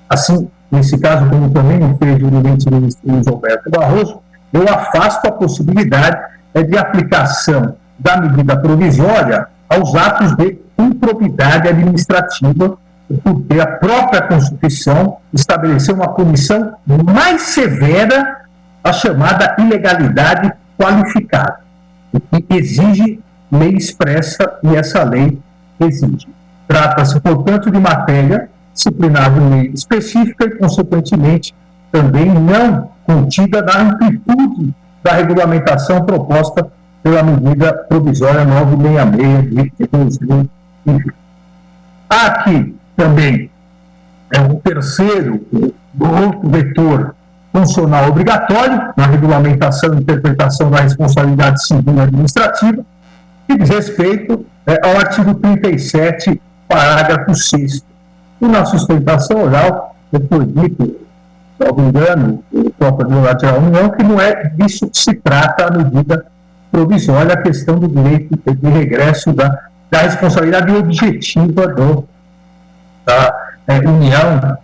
assim, nesse caso, como também o fez o ex-ministro Luiz Roberto Barroso, eu afasto a possibilidade de aplicação da medida provisória aos atos de improbidade administrativa, porque a própria Constituição estabeleceu uma punição mais severa, a chamada ilegalidade qualificada, que exige lei expressa, e essa lei exige. Trata-se, portanto, de matéria disciplinar de lei específica e, consequentemente, também não contida na amplitude da regulamentação proposta pela medida provisória 966 de 2020. Há aqui também um terceiro, outro vetor funcional obrigatório na regulamentação e interpretação da responsabilidade civil e administrativa, que diz respeito ao artigo 37, parágrafo 6º. E na sustentação oral, foi dito, se não me engano, o próprio advogado da União, que não é disso que se trata a medida provisória, a questão do direito de regresso da responsabilidade objetiva da União,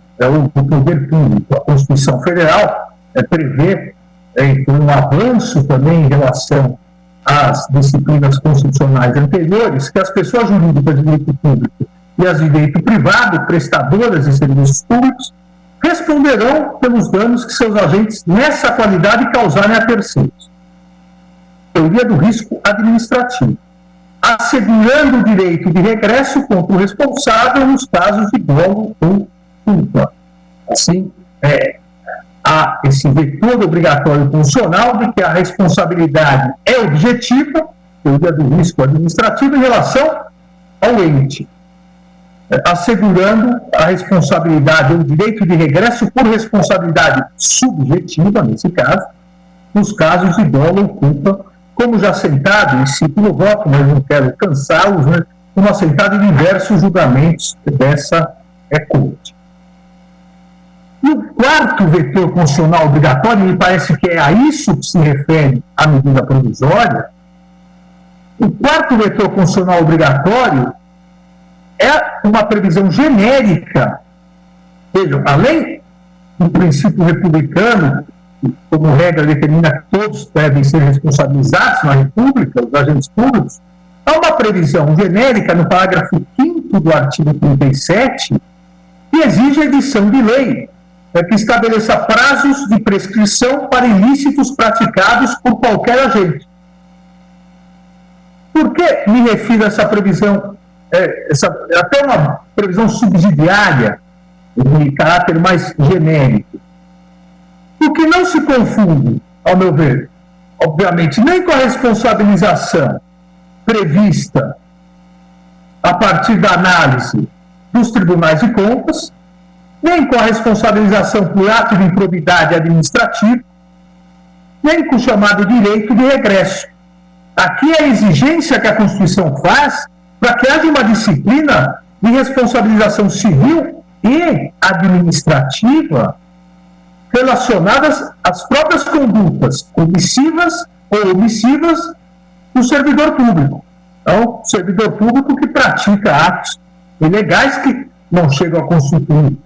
do poder público. A Constituição Federal prevê um avanço também em relação às disciplinas constitucionais anteriores, que as pessoas jurídicas de direito público e as de direito privado, prestadoras de serviços públicos, responderão pelos danos que seus agentes, nessa qualidade, causarem a terceiros. Teoria do risco administrativo, assegurando o direito de regresso contra o responsável nos casos de dolo ou culpa. Assim, há esse vetor obrigatório funcional de que a responsabilidade é objetiva, teoria do risco administrativo, em relação ao ente, assegurando a responsabilidade ou o direito de regresso por responsabilidade subjetiva, nesse caso, nos casos de dolo ou culpa, como já assentado, e cito no voto, mas não quero cansá-los, como assentado em diversos julgamentos dessa corte. E o quarto vetor constitucional obrigatório, me parece que é a isso que se refere a medida provisória, o quarto vetor constitucional obrigatório é uma previsão genérica, vejam, além do princípio republicano, que, como regra, determina que todos devem ser responsabilizados na República, os agentes públicos, há uma previsão genérica no parágrafo 5º do artigo 37 que exige a edição de lei que estabeleça prazos de prescrição para ilícitos praticados por qualquer agente. Por que me refiro a essa previsão, até uma previsão subsidiária, de caráter mais genérico? Porque não se confunde, ao meu ver, obviamente, nem com a responsabilização prevista a partir da análise dos tribunais de contas, nem com a responsabilização por ato de improbidade administrativa, nem com o chamado direito de regresso. Aqui é a exigência que a Constituição faz para que haja uma disciplina de responsabilização civil e administrativa relacionadas às próprias condutas omissivas ou omissivas do servidor público. Então, o servidor público que pratica atos ilegais que não chegam a constituir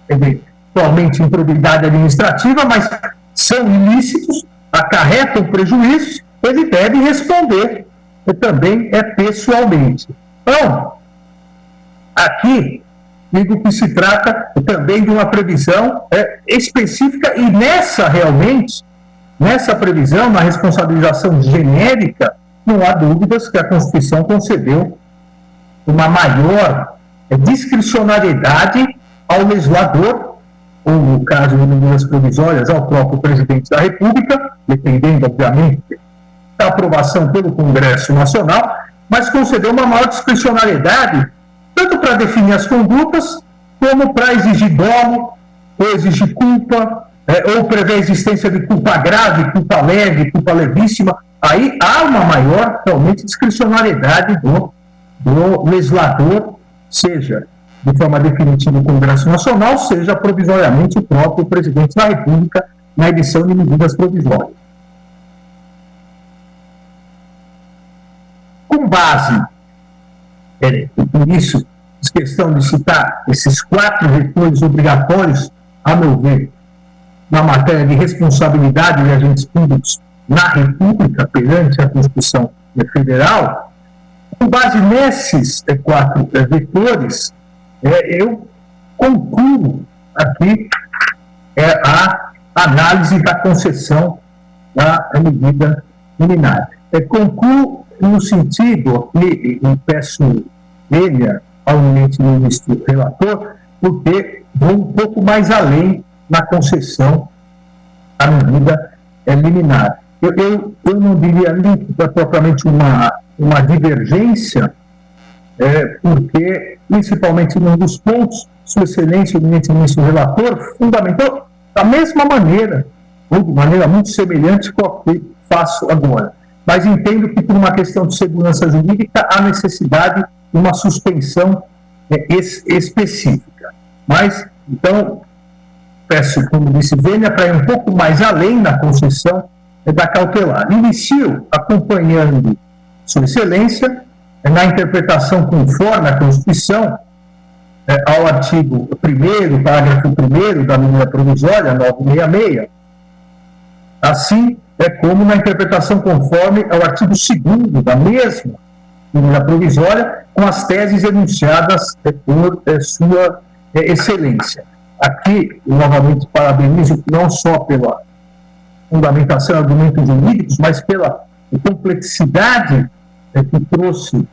eventualmente improbidade administrativa, mas são ilícitos, acarretam prejuízos, ele deve responder, e também pessoalmente. Então, aqui, digo que se trata também de uma previsão específica, e nessa previsão, na responsabilização genérica, não há dúvidas que a Constituição concedeu uma maior discricionariedade ao legislador, ou no caso de medidas provisórias, ao próprio presidente da República, dependendo, obviamente, da aprovação pelo Congresso Nacional, mas concedeu uma maior discricionariedade, tanto para definir as condutas, como para exigir dolo, ou exigir culpa, ou prever a existência de culpa grave, culpa leve, culpa levíssima. Aí há uma maior, realmente, discricionariedade do legislador, seja de forma definitiva o Congresso Nacional, seja provisoriamente o próprio presidente da República na edição de medidas provisórias. Com base, por isso, a questão de citar esses 4 vetores obrigatórios, a meu ver, na matéria de responsabilidade de agentes públicos na República perante a Constituição Federal, com base nesses 4 vetores, eu concluo aqui a análise da concessão da medida liminar. Concluo no sentido, e peço vênia ao eminente ministro relator, porque vou um pouco mais além na concessão da medida liminar. Eu não diria nem propriamente uma divergência, porque, principalmente num dos pontos, Sua Excelência, o eminente ministro relator, fundamentou da mesma maneira, ou de maneira muito semelhante com a que faço agora. Mas entendo que, por uma questão de segurança jurídica, há necessidade de uma suspensão específica. Mas, então, peço, como disse, vênia para ir um pouco mais além na concessão da cautelar. Inicio acompanhando Sua Excelência na interpretação conforme a Constituição ao artigo 1º, parágrafo 1º da medida provisória 966, assim como na interpretação conforme ao artigo 2º da mesma medida provisória, com as teses enunciadas por Sua Excelência. Aqui, eu novamente parabenizo não só pela fundamentação e argumentos jurídicos, mas pela complexidade que trouxe,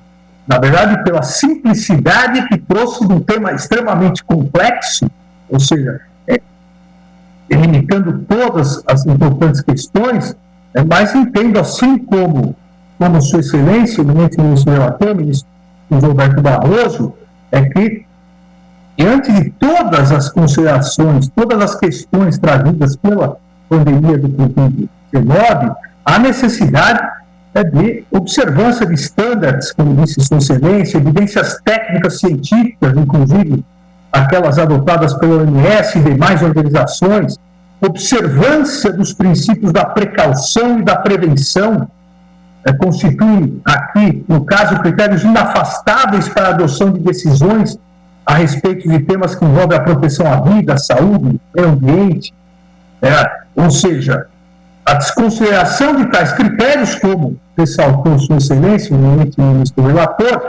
na verdade, pela simplicidade que trouxe de um tema extremamente complexo, ou seja, eliminando todas as importantes questões, mas entendo, assim como Sua Excelência, o eminente ministro relator, ministro Roberto Barroso, que, diante de todas as considerações, todas as questões trazidas pela pandemia do Covid-19, há necessidade de observância de estándares, como disse Sua Excelência, evidências técnicas científicas, inclusive aquelas adotadas pela OMS e demais organizações, observância dos princípios da precaução e da prevenção, constituem aqui, no caso, critérios inafastáveis para a adoção de decisões a respeito de temas que envolvem a proteção à vida, à saúde, meio ambiente, ou seja, a desconsideração de tais critérios, como ressaltou Sua Excelência, o eminente ministro relator,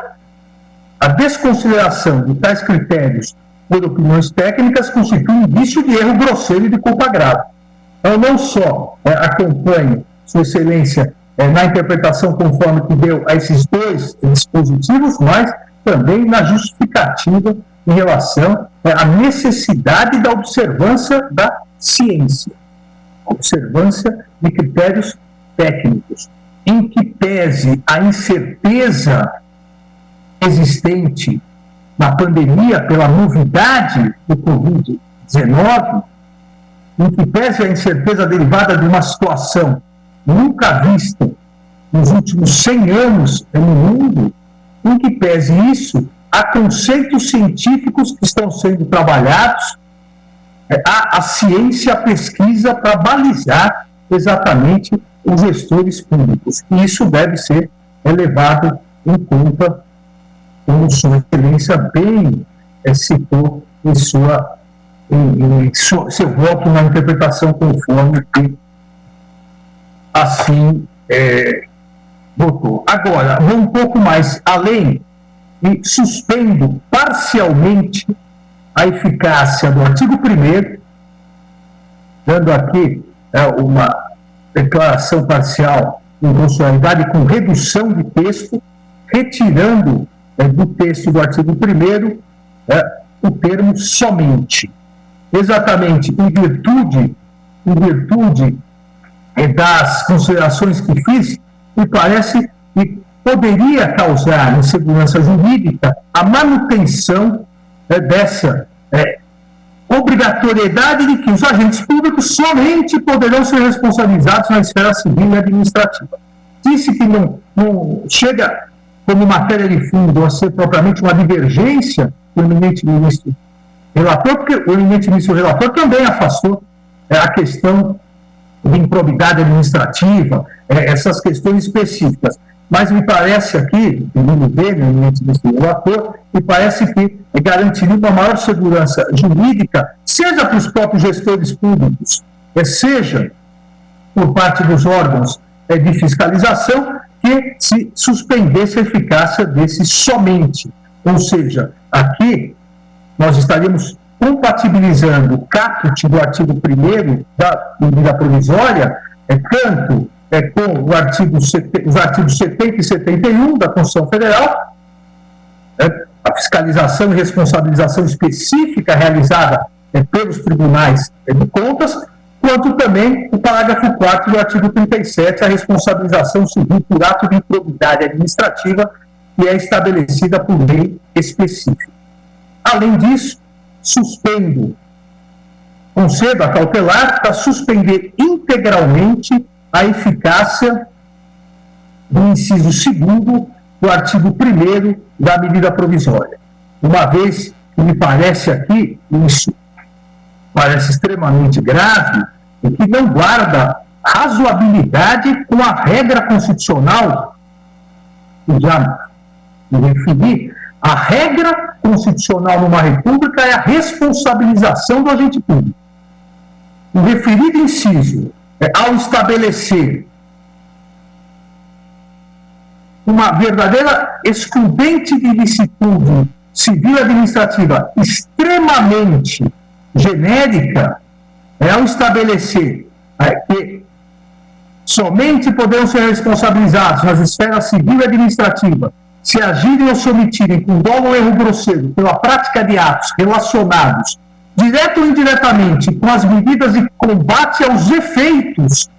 a desconsideração de tais critérios por opiniões técnicas constitui um indício de erro grosseiro e de culpa grave. Eu não só acompanho Sua Excelência na interpretação conforme que deu a esses dois dispositivos, mas também na justificativa em relação à necessidade da observância da ciência, observância de critérios técnicos, em que pese a incerteza existente na pandemia pela novidade do Covid-19, em que pese a incerteza derivada de uma situação nunca vista nos últimos 100 anos no mundo, em que pese isso, há conceitos científicos que estão sendo trabalhados, há a ciência, a pesquisa para balizar exatamente os gestores públicos. E isso deve ser levado em conta, como Sua Excelência bem citou em seu voto na interpretação conforme que assim votou. Agora, vou um pouco mais além e suspendo parcialmente a eficácia do artigo 1º, dando aqui uma declaração parcial de inconstitucionalidade com redução de texto, retirando do texto do artigo 1º o termo somente. Exatamente em virtude das considerações que fiz, me parece que poderia causar insegurança jurídica a manutenção dessa obrigatoriedade de que os agentes públicos somente poderão ser responsabilizados na esfera civil e administrativa. Disse que não chega como matéria de fundo a ser propriamente uma divergência do eminente ministro relator, porque o eminente ministro relator também afastou a questão de improbidade administrativa, essas questões específicas. Mas me parece aqui, segundo dele, o eminente ministro relator, me parece que garantiria uma maior segurança jurídica, seja para os próprios gestores públicos, seja por parte dos órgãos de fiscalização, que se suspendesse a eficácia desse somente. Ou seja, aqui nós estaríamos compatibilizando o caput do artigo 1º da medida provisória, tanto com os artigos 70 e 71 da Constituição Federal, a fiscalização e responsabilização específica realizada pelos tribunais de contas, quanto também o parágrafo 4º do artigo 37, a responsabilização civil por ato de improbidade administrativa, que é estabelecida por lei específica. Além disso, concedo a cautelar para suspender integralmente a eficácia do inciso 2º do artigo 1º da medida provisória. Uma vez que me parece aqui, isso parece extremamente grave, e que não guarda razoabilidade com a regra constitucional, que já me referi. A regra constitucional numa república é a responsabilização do agente público. O referido inciso, ao estabelecer uma verdadeira excludente de licitude civil e administrativa extremamente genérica, ao estabelecer que somente poderão ser responsabilizados nas esferas civil e administrativa se agirem ou se omitirem com dolo ou erro grosseiro pela prática de atos relacionados, direto ou indiretamente, com as medidas de combate aos efeitos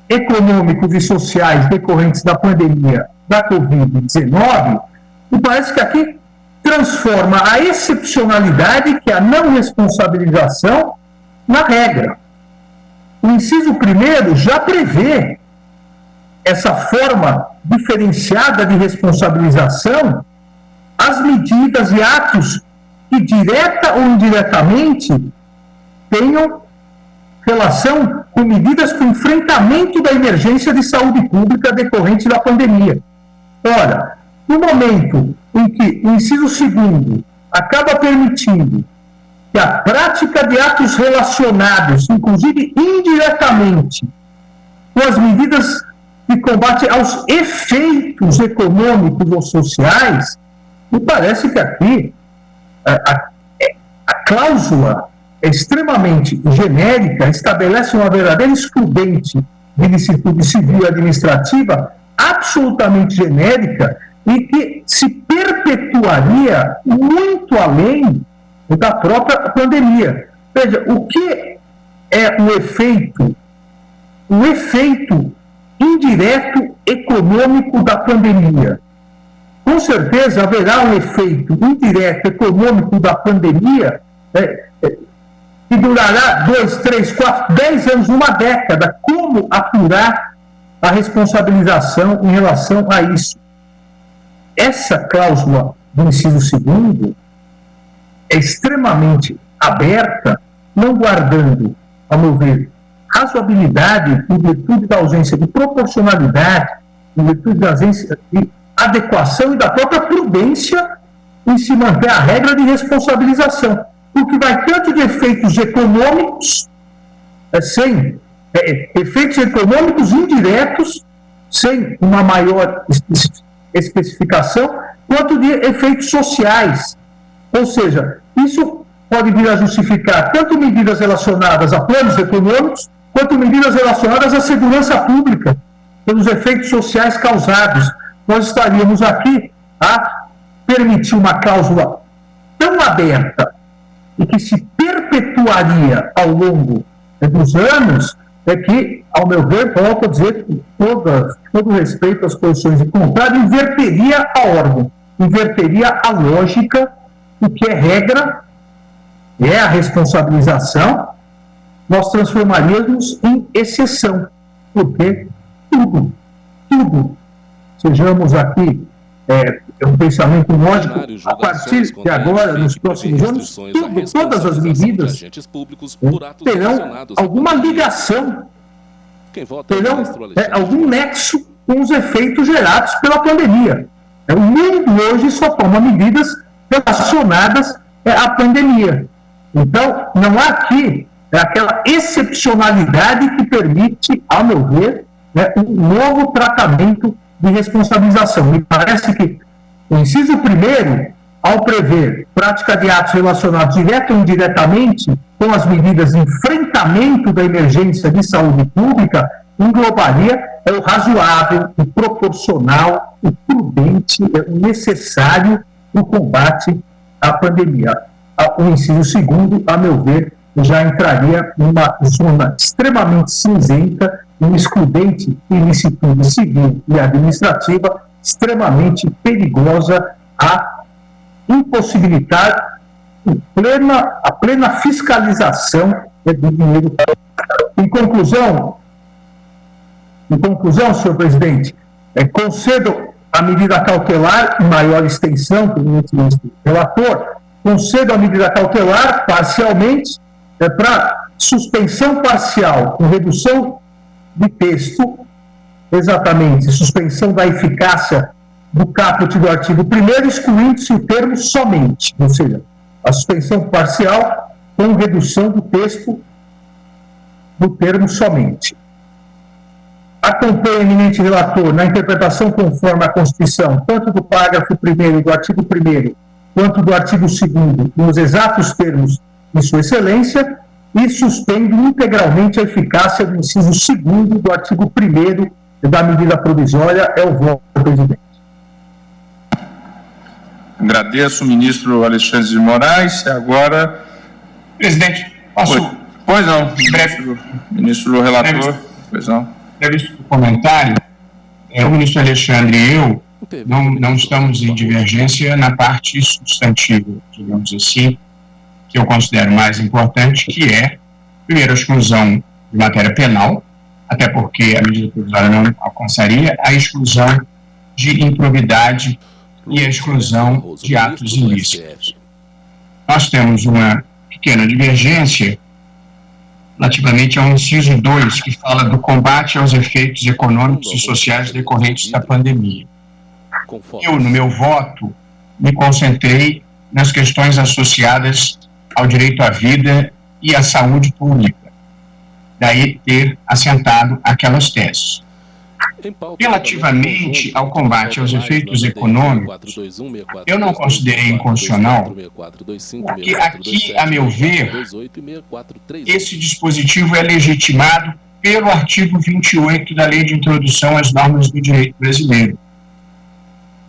econômicos e sociais decorrentes da pandemia da Covid-19, me parece que aqui transforma a excepcionalidade, que é a não responsabilização, na regra. O inciso 1º já prevê essa forma diferenciada de responsabilização, as medidas e atos que, direta ou indiretamente, tenham relação com medidas para o enfrentamento da emergência de saúde pública decorrente da pandemia. Ora, no momento em que o inciso 2º acaba permitindo que a prática de atos relacionados, inclusive indiretamente, com as medidas de combate aos efeitos econômicos ou sociais, me parece que aqui a cláusula é extremamente genérica, estabelece uma verdadeira excludente de licitude civil e administrativa, absolutamente genérica, e que se perpetuaria muito além da própria pandemia. Veja, o que é o efeito indireto econômico da pandemia? Com certeza haverá um efeito indireto econômico da pandemia que durará 2, 3, 4, 10 anos, uma década. Como apurar a responsabilização em relação a isso? Essa cláusula do inciso 2º é extremamente aberta, não guardando, a meu ver, razoabilidade em virtude da ausência de proporcionalidade, em virtude da ausência de adequação e da própria prudência em se manter a regra de responsabilização, o que vai tanto de efeitos econômicos, efeitos econômicos indiretos, sem uma maior especificação, quanto de efeitos sociais. Ou seja, isso pode vir a justificar tanto medidas relacionadas a planos econômicos, quanto medidas relacionadas à segurança pública, pelos efeitos sociais causados. Nós estaríamos aqui a permitir uma cláusula tão aberta e que se perpetuaria ao longo dos anos, que, ao meu ver, volto a dizer, todo respeito às posições de contrário, inverteria a ordem, inverteria a lógica, o que é regra, é a responsabilização, nós transformaríamos em exceção, porque tudo, sejamos aqui, um pensamento lógico, a partir de agora, nos próximos anos, todas as medidas terão alguma ligação, terão algum nexo com os efeitos gerados pela pandemia. O mundo hoje só toma medidas relacionadas à pandemia. Então, não há aqui aquela excepcionalidade que permite, ao meu ver, um novo tratamento de responsabilização. Me parece que o inciso 1º, ao prever prática de atos relacionados direta ou indiretamente com as medidas de enfrentamento da emergência de saúde pública, englobaria o razoável, o proporcional, o prudente, o necessário no combate à pandemia. O inciso 2º, a meu ver, já entraria numa zona extremamente cinzenta, um excludente de ilicitude civil e administrativa extremamente perigosa a impossibilitar a plena fiscalização do dinheiro. Em conclusão, senhor presidente, concedo a medida cautelar em maior extensão, pelo relator, concedo a medida cautelar parcialmente para suspensão parcial com redução de texto, exatamente, suspensão da eficácia do caput do artigo 1º, excluindo-se o termo somente, ou seja, a suspensão parcial com redução do texto do termo somente. Acompanho, eminente relator, na interpretação conforme a Constituição, tanto do parágrafo 1º do artigo 1º, quanto do artigo 2º, nos exatos termos de sua excelência, e suspendo integralmente a eficácia do inciso 2º do artigo 1º da medida provisória. É o voto do presidente. Agradeço, ministro Alexandre de Moraes. Agora... Presidente, posso... Pois não, ministro relator. Pois não. Previsto o comentário, o ministro Alexandre e eu não estamos em divergência na parte substantiva, digamos assim, que eu considero mais importante, que é, primeiro, a exclusão de matéria penal, até porque a medida provisória não alcançaria a exclusão de improbidade e a exclusão de atos ilícitos. Nós temos uma pequena divergência relativamente ao inciso 2, que fala do combate aos efeitos econômicos e sociais decorrentes da pandemia. Eu, no meu voto, me concentrei nas questões associadas ao direito à vida e à saúde pública. Daí ter assentado aquelas teses. Relativamente ao combate aos efeitos econômicos, eu não considerei inconstitucional, porque aqui, a meu ver, esse dispositivo é legitimado pelo artigo 28 da Lei de Introdução às Normas do Direito Brasileiro.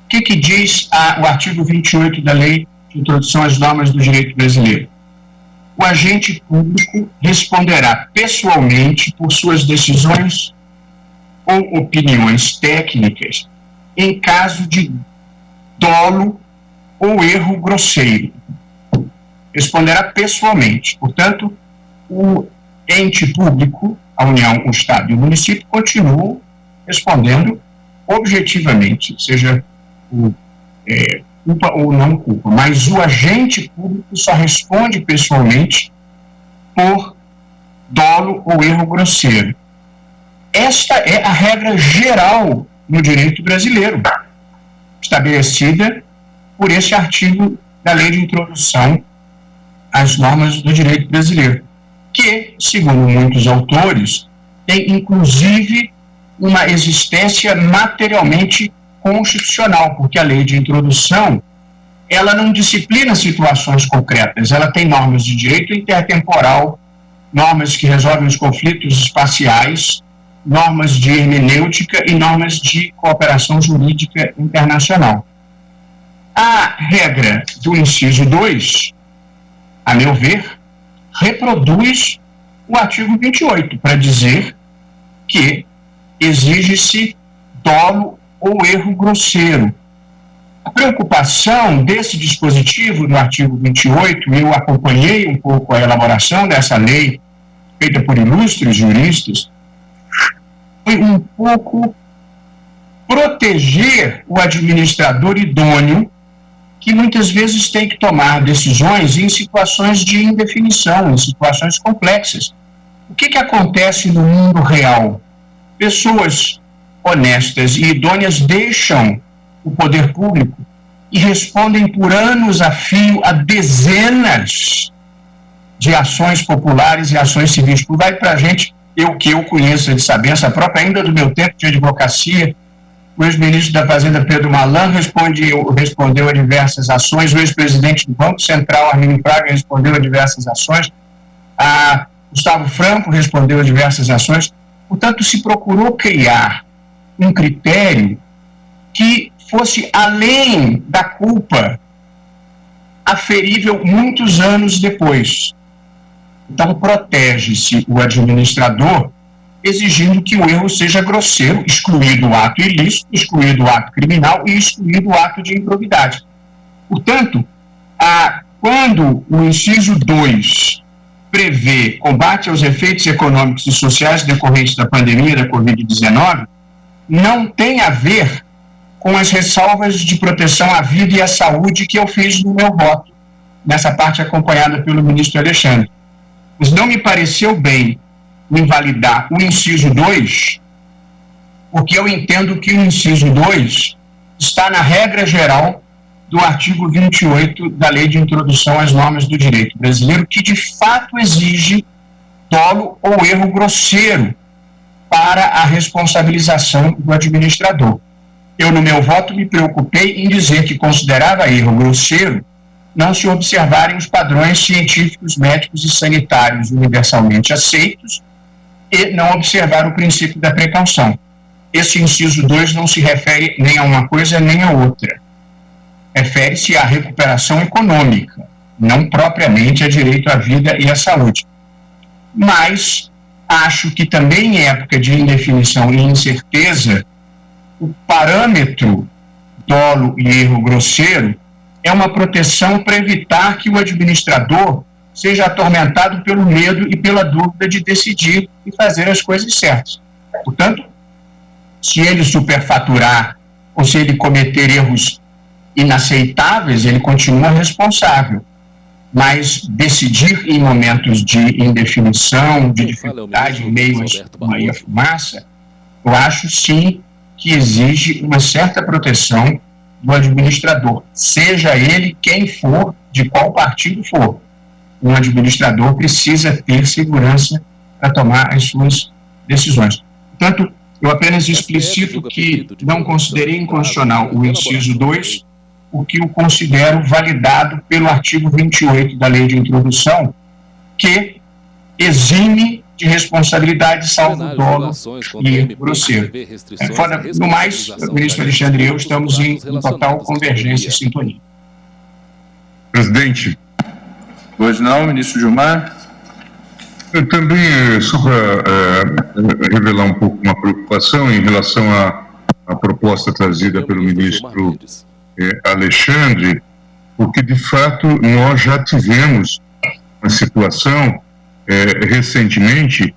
O que diz o artigo 28 da Lei de Introdução às Normas do Direito Brasileiro? O agente público responderá pessoalmente por suas decisões ou opiniões técnicas em caso de dolo ou erro grosseiro. Responderá pessoalmente. Portanto, o ente público, a União, o Estado e o município, continuam respondendo objetivamente, seja culpa ou não culpa, mas o agente público só responde pessoalmente por dolo ou erro grosseiro. Esta é a regra geral no direito brasileiro, estabelecida por esse artigo da Lei de Introdução às Normas do Direito Brasileiro, que, segundo muitos autores, tem inclusive uma existência materialmente constitucional, porque a Lei de Introdução, ela não disciplina situações concretas, ela tem normas de direito intertemporal, normas que resolvem os conflitos espaciais, normas de hermenêutica e normas de cooperação jurídica internacional. A regra do inciso 2, a meu ver, reproduz o artigo 28, para dizer que exige-se dolo ou erro grosseiro. A preocupação desse dispositivo do artigo 28, eu acompanhei um pouco a elaboração dessa lei, feita por ilustres juristas, foi um pouco proteger o administrador idôneo, que muitas vezes tem que tomar decisões em situações de indefinição, em situações complexas. O que acontece no mundo real? Pessoas honestas e idôneas deixam o poder público e respondem por anos a fio a dezenas de ações populares e ações civis. Por vai para a gente, que eu conheço de sabença própria, ainda do meu tempo de advocacia, o ex-ministro da Fazenda, Pedro Malan, respondeu a diversas ações, o ex-presidente do Banco Central, Arminio Fraga, respondeu a diversas ações, Gustavo Franco respondeu a diversas ações. Portanto, se procurou criar um critério que fosse além da culpa aferível muitos anos depois. Então, protege-se o administrador, exigindo que o erro seja grosseiro, excluído o ato ilícito, excluído o ato criminal e excluído o ato de improbidade. Portanto, quando o inciso 2 prevê combate aos efeitos econômicos e sociais decorrentes da pandemia da Covid-19, não tem a ver com as ressalvas de proteção à vida e à saúde que eu fiz no meu voto, nessa parte acompanhada pelo ministro Alexandre. Mas não me pareceu bem invalidar o inciso 2, porque eu entendo que o inciso 2 está na regra geral do artigo 28 da Lei de Introdução às Normas do Direito Brasileiro, que de fato exige dolo ou erro grosseiro para a responsabilização do administrador. Eu, no meu voto, me preocupei em dizer que considerava erro grosseiro não se observarem os padrões científicos, médicos e sanitários universalmente aceitos e não observar o princípio da precaução. Esse inciso 2 não se refere nem a uma coisa nem a outra. Refere-se à recuperação econômica, não propriamente a direito à vida e à saúde. Mas acho que também em época de indefinição e incerteza, o parâmetro dolo e erro grosseiro é uma proteção para evitar que o administrador seja atormentado pelo medo e pela dúvida de decidir e fazer as coisas certas. Portanto, se ele superfaturar ou se ele cometer erros inaceitáveis, ele continua responsável. Mas decidir em momentos de indefinição, de dificuldade, em meio à espuma e à fumaça, eu acho sim que exige uma certa proteção do administrador, seja ele quem for, de qual partido for. Um administrador precisa ter segurança para tomar as suas decisões. Portanto, eu apenas explicito que não considerei inconstitucional o inciso 2, o que eu considero validado pelo artigo 28 da Lei de Introdução, que exime de responsabilidade salvo dolo e grosseiro. No mais, ministro Alexandre e eu estamos em total convergência e sintonia. Presidente. Pois não, ministro Gilmar. Eu também, só para revelar um pouco uma preocupação em relação à proposta trazida pelo ministro Alexandre, porque, de fato, nós já tivemos uma situação recentemente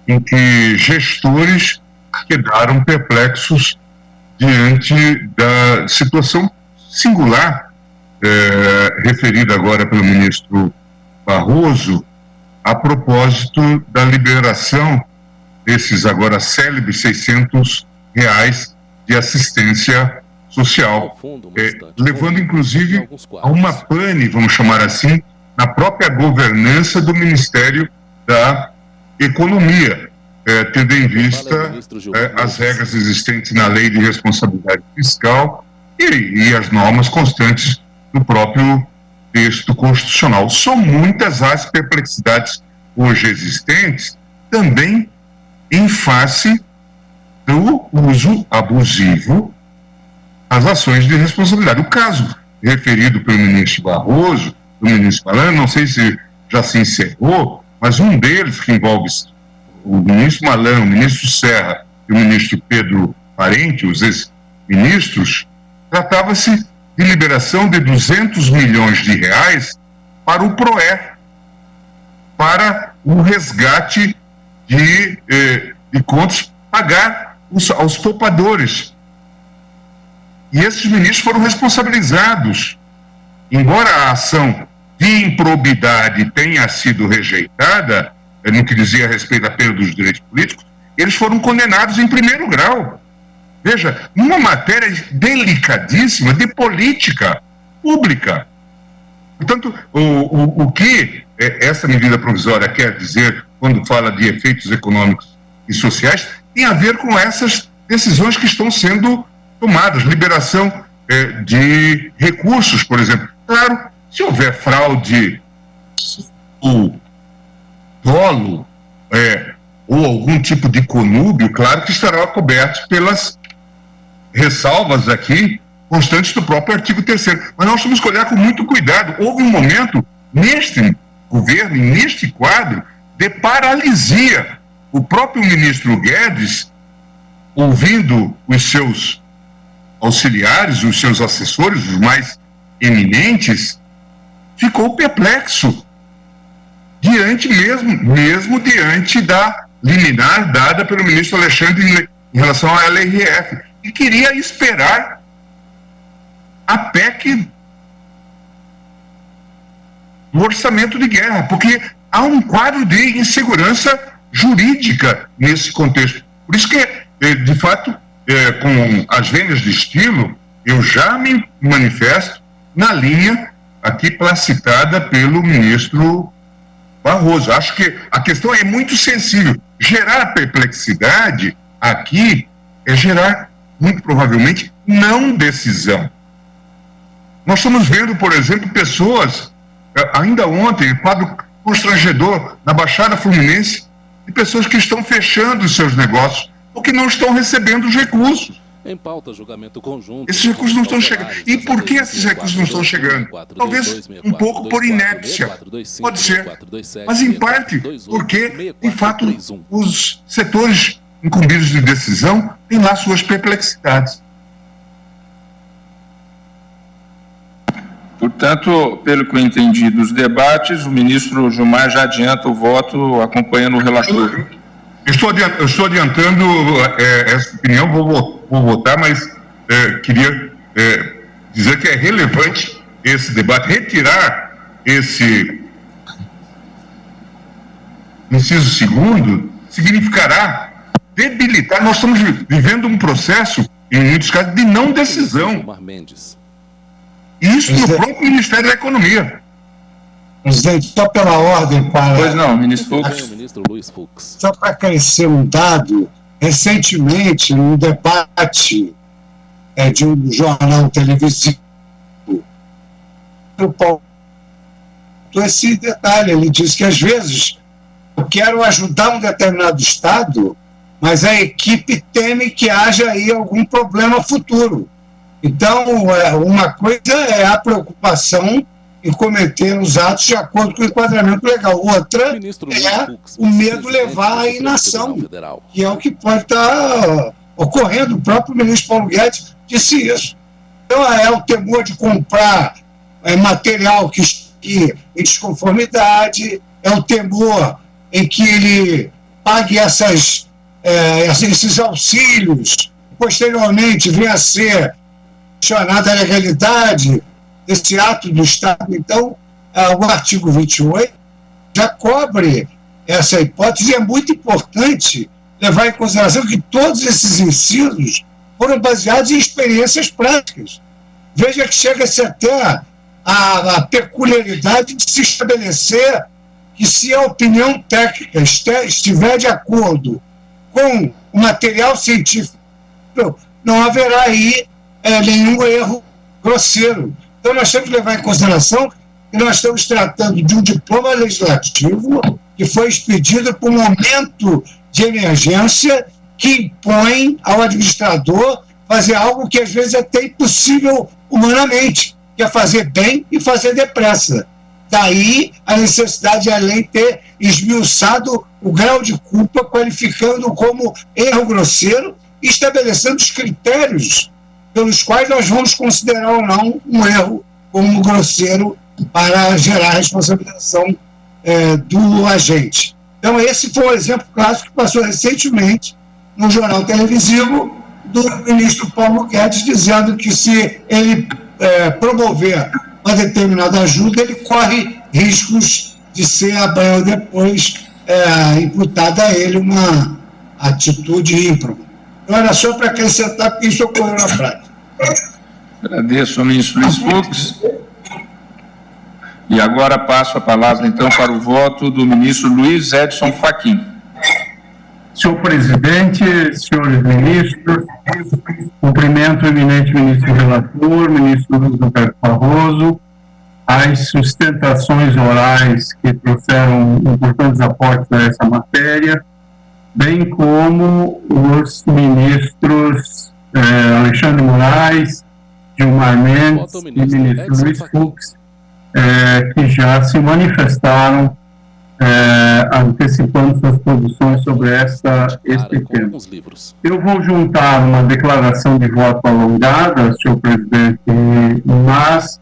em que gestores quedaram perplexos diante da situação singular referida agora pelo ministro Barroso, a propósito da liberação desses agora célebres R$600 de assistência social, levando inclusive a uma pane, vamos chamar assim, na própria governança do Ministério da Economia, tendo em vista as regras existentes na Lei de Responsabilidade Fiscal e as normas constantes do próprio texto constitucional. São muitas as perplexidades hoje existentes, também em face do uso abusivo das ações de responsabilidade. O caso referido pelo ministro Barroso, do ministro Malan, não sei se já se encerrou, mas um deles, que envolve o ministro Malan, o ministro Serra e o ministro Pedro Parente, os ex-ministros, tratava-se de liberação de R$200 milhões para o PROE, para o resgate de contas, pagar aos poupadores. E esses ministros foram responsabilizados. Embora a ação de improbidade tenha sido rejeitada, no que dizia a respeito da perda dos direitos políticos, eles foram condenados em primeiro grau. Veja, numa matéria delicadíssima de política pública. Portanto, o que essa medida provisória quer dizer quando fala de efeitos econômicos e sociais tem a ver com essas decisões que estão sendo tomadas. Liberação de recursos, por exemplo. Claro, se houver fraude ou dolo ou algum tipo de conúbio, claro que estará coberto pelas ressalvas aqui constantes do próprio artigo 3º. Mas nós temos que olhar com muito cuidado. Houve um momento, neste governo, neste quadro, de paralisia. O próprio ministro Guedes, ouvindo os seus auxiliares, os seus assessores, os mais eminentes, ficou perplexo mesmo diante da liminar dada pelo ministro Alexandre em relação à LRF. E queria esperar a PEC do orçamento de guerra, porque há um quadro de insegurança jurídica nesse contexto. Por isso que, de fato, com as vênias de estilo, eu já me manifesto na linha aqui placitada pelo ministro Barroso. Acho que a questão é muito sensível. Gerar perplexidade aqui é gerar, muito provavelmente, não decisão. Nós estamos vendo, por exemplo, pessoas, ainda ontem, quadro constrangedor na Baixada Fluminense, de pessoas que estão fechando os seus negócios porque não estão recebendo os recursos. Em pauta, julgamento conjunto. Esses recursos não estão chegando. E por que esses recursos não estão chegando? Talvez um pouco por inépcia. Pode ser. Mas, em parte, porque, de fato, os setores incumbidos de decisão têm lá suas perplexidades. Portanto, pelo que eu entendi dos debates, o ministro Gilmar já adianta o voto acompanhando o relator. Eu estou adiantando essa opinião, vou votar, mas queria dizer que é relevante esse debate. Retirar esse inciso 2º significará debilitar. Nós estamos vivendo um processo, em muitos casos, de não decisão. Isso no próprio Ministério da Economia. Presidente, só pela ordem para... Pois não, ministro Fux. Ministro Luiz Fux. Só para crescer um dado, recentemente, num debate de um jornal televisivo, o Paulo esse detalhe, ele disse que às vezes eu quero ajudar um determinado estado, mas a equipe teme que haja aí algum problema futuro. Então, uma coisa é a preocupação em cometer os atos de acordo com o enquadramento legal. Outra é o medo levar à inação, que é o que pode estar ocorrendo. O próprio ministro Paulo Guedes disse isso. Então, é o temor de comprar material que em desconformidade, é o temor em que ele pague esses auxílios, posteriormente venha a ser questionada a legalidade desse ato do Estado. Então, o artigo 28 já cobre essa hipótese, e é muito importante levar em consideração que todos esses incisos foram baseados em experiências práticas. Veja que chega-se até a peculiaridade de se estabelecer que, se a opinião técnica estiver de acordo com o material científico, não haverá aí nenhum erro grosseiro. Então, nós temos que levar em consideração que nós estamos tratando de um diploma legislativo que foi expedido por um momento de emergência que impõe ao administrador fazer algo que, às vezes, é até impossível humanamente, que é fazer bem e fazer depressa. Daí a necessidade de a lei ter esmiuçado o grau de culpa, qualificando como erro grosseiro e estabelecendo os critérios pelos quais nós vamos considerar ou não um erro como grosseiro para gerar a responsabilização do agente. Então, esse foi um exemplo clássico que passou recentemente no jornal televisivo do ministro Paulo Guedes, dizendo que, se ele promover uma determinada ajuda, ele corre riscos de ser amanhã ou depois imputada a ele uma atitude ímproba. Então, era só para acrescentar, porque isso ocorreu na prática. Agradeço ao ministro Luiz Fux. E agora passo a palavra, então, para o voto do ministro Luiz Edson Fachin. Senhor presidente, senhores ministros, cumprimento o eminente ministro relator, ministro Luiz Roberto Barroso, as sustentações orais que trouxeram importantes aportes a essa matéria, bem como os ministros Alexandre Moraes, Gilmar Mendes e ministro Luiz Fux, que já se manifestaram antecipando suas posições sobre este tema. Eu vou juntar uma declaração de voto alongada, senhor presidente, mas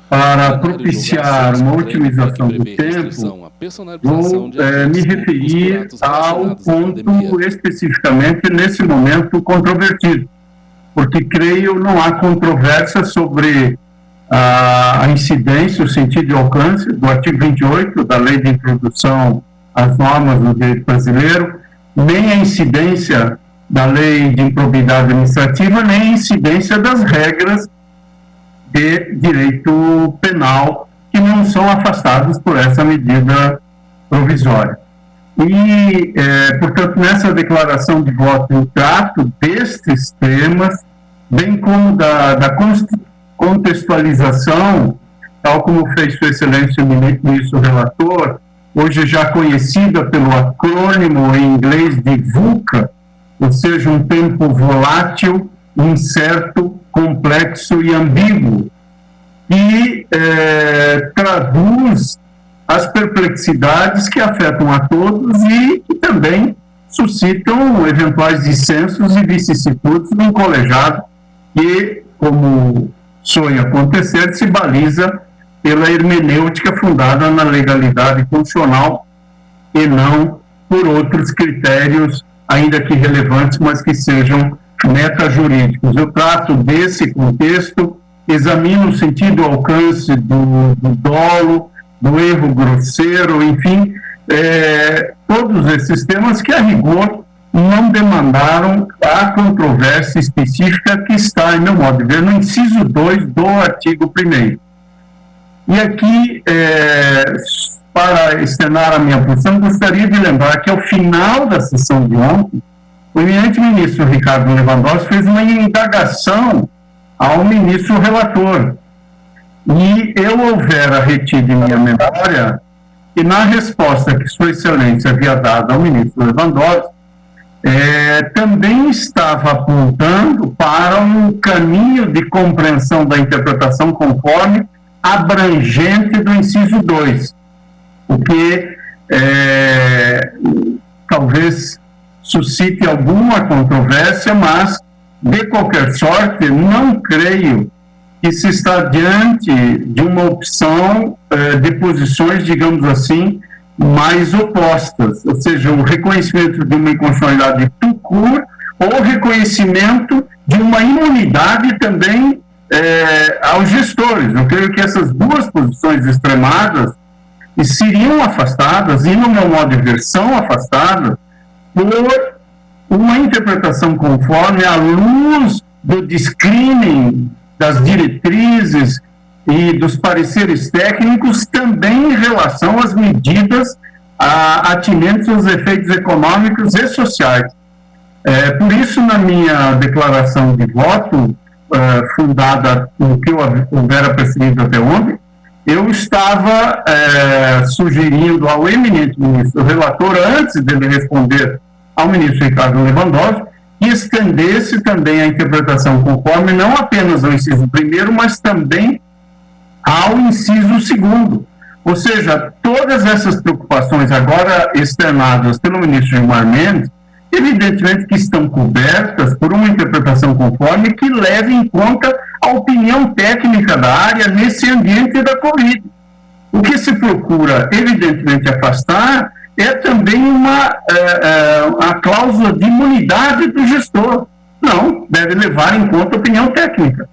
para propiciar uma otimização do tempo, vou me referir ao ponto especificamente nesse momento controvertido, porque creio não há controvérsia sobre a incidência, o sentido e alcance do artigo 28 da Lei de Introdução às Normas do Direito Brasileiro, nem a incidência da Lei de Improbidade Administrativa, nem a incidência das regras de direito penal, que não são afastadas por essa medida provisória. E, portanto, nessa declaração de voto, eu trato destes temas, bem como da contextualização, tal como fez Sua Excelência o ministro relator, hoje já conhecida pelo acrônimo em inglês de VUCA, ou seja, um tempo volátil, incerto, complexo e ambíguo, e traduz as perplexidades que afetam a todos e que também suscitam eventuais dissensos e vicissitudes num colegiado que, como sonha acontecer, se baliza pela hermenêutica fundada na legalidade constitucional e não por outros critérios, ainda que relevantes, mas que sejam metajurídicos. Eu trato desse contexto, examino o sentido e alcance do dolo, do erro grosseiro, enfim, todos esses temas que, a rigor, não demandaram a controvérsia específica que está, em meu modo de ver, no inciso 2 do artigo 1º. E aqui, para externar a minha posição, gostaria de lembrar que, ao final da sessão de ontem, o eminente ministro Ricardo Lewandowski fez uma indagação ao ministro relator. E eu houvera retido em minha memória que, na resposta que Sua Excelência havia dado ao ministro Lewandowski, também estava apontando para um caminho de compreensão da interpretação conforme abrangente do inciso 2, o que talvez suscite alguma controvérsia, mas, de qualquer sorte, não creio que se está diante de uma opção de posições, digamos assim, mais opostas, ou seja, o reconhecimento de uma inconstitucionalidade tout court ou reconhecimento de uma imunidade também aos gestores. Eu creio que essas duas posições extremadas seriam afastadas, e no meu modo de ver são afastadas, por uma interpretação conforme à luz do screening das diretrizes e dos pareceres técnicos, também em relação às medidas atinentes aos efeitos econômicos e sociais. Por isso, na minha declaração de voto, fundada no que eu houvera percebido até ontem, eu estava sugerindo ao eminente ministro relator, antes dele responder ao ministro Ricardo Lewandowski, que estendesse também a interpretação conforme não apenas ao inciso 1º, mas também ao inciso 2º. Ou seja, todas essas preocupações agora externadas pelo ministro Gilmar Mendes, evidentemente que estão cobertas por uma interpretação conforme que leve em conta a opinião técnica da área nesse ambiente da Covid. O que se procura, evidentemente, afastar é também a cláusula de imunidade do gestor. Não, deve levar em conta a opinião técnica.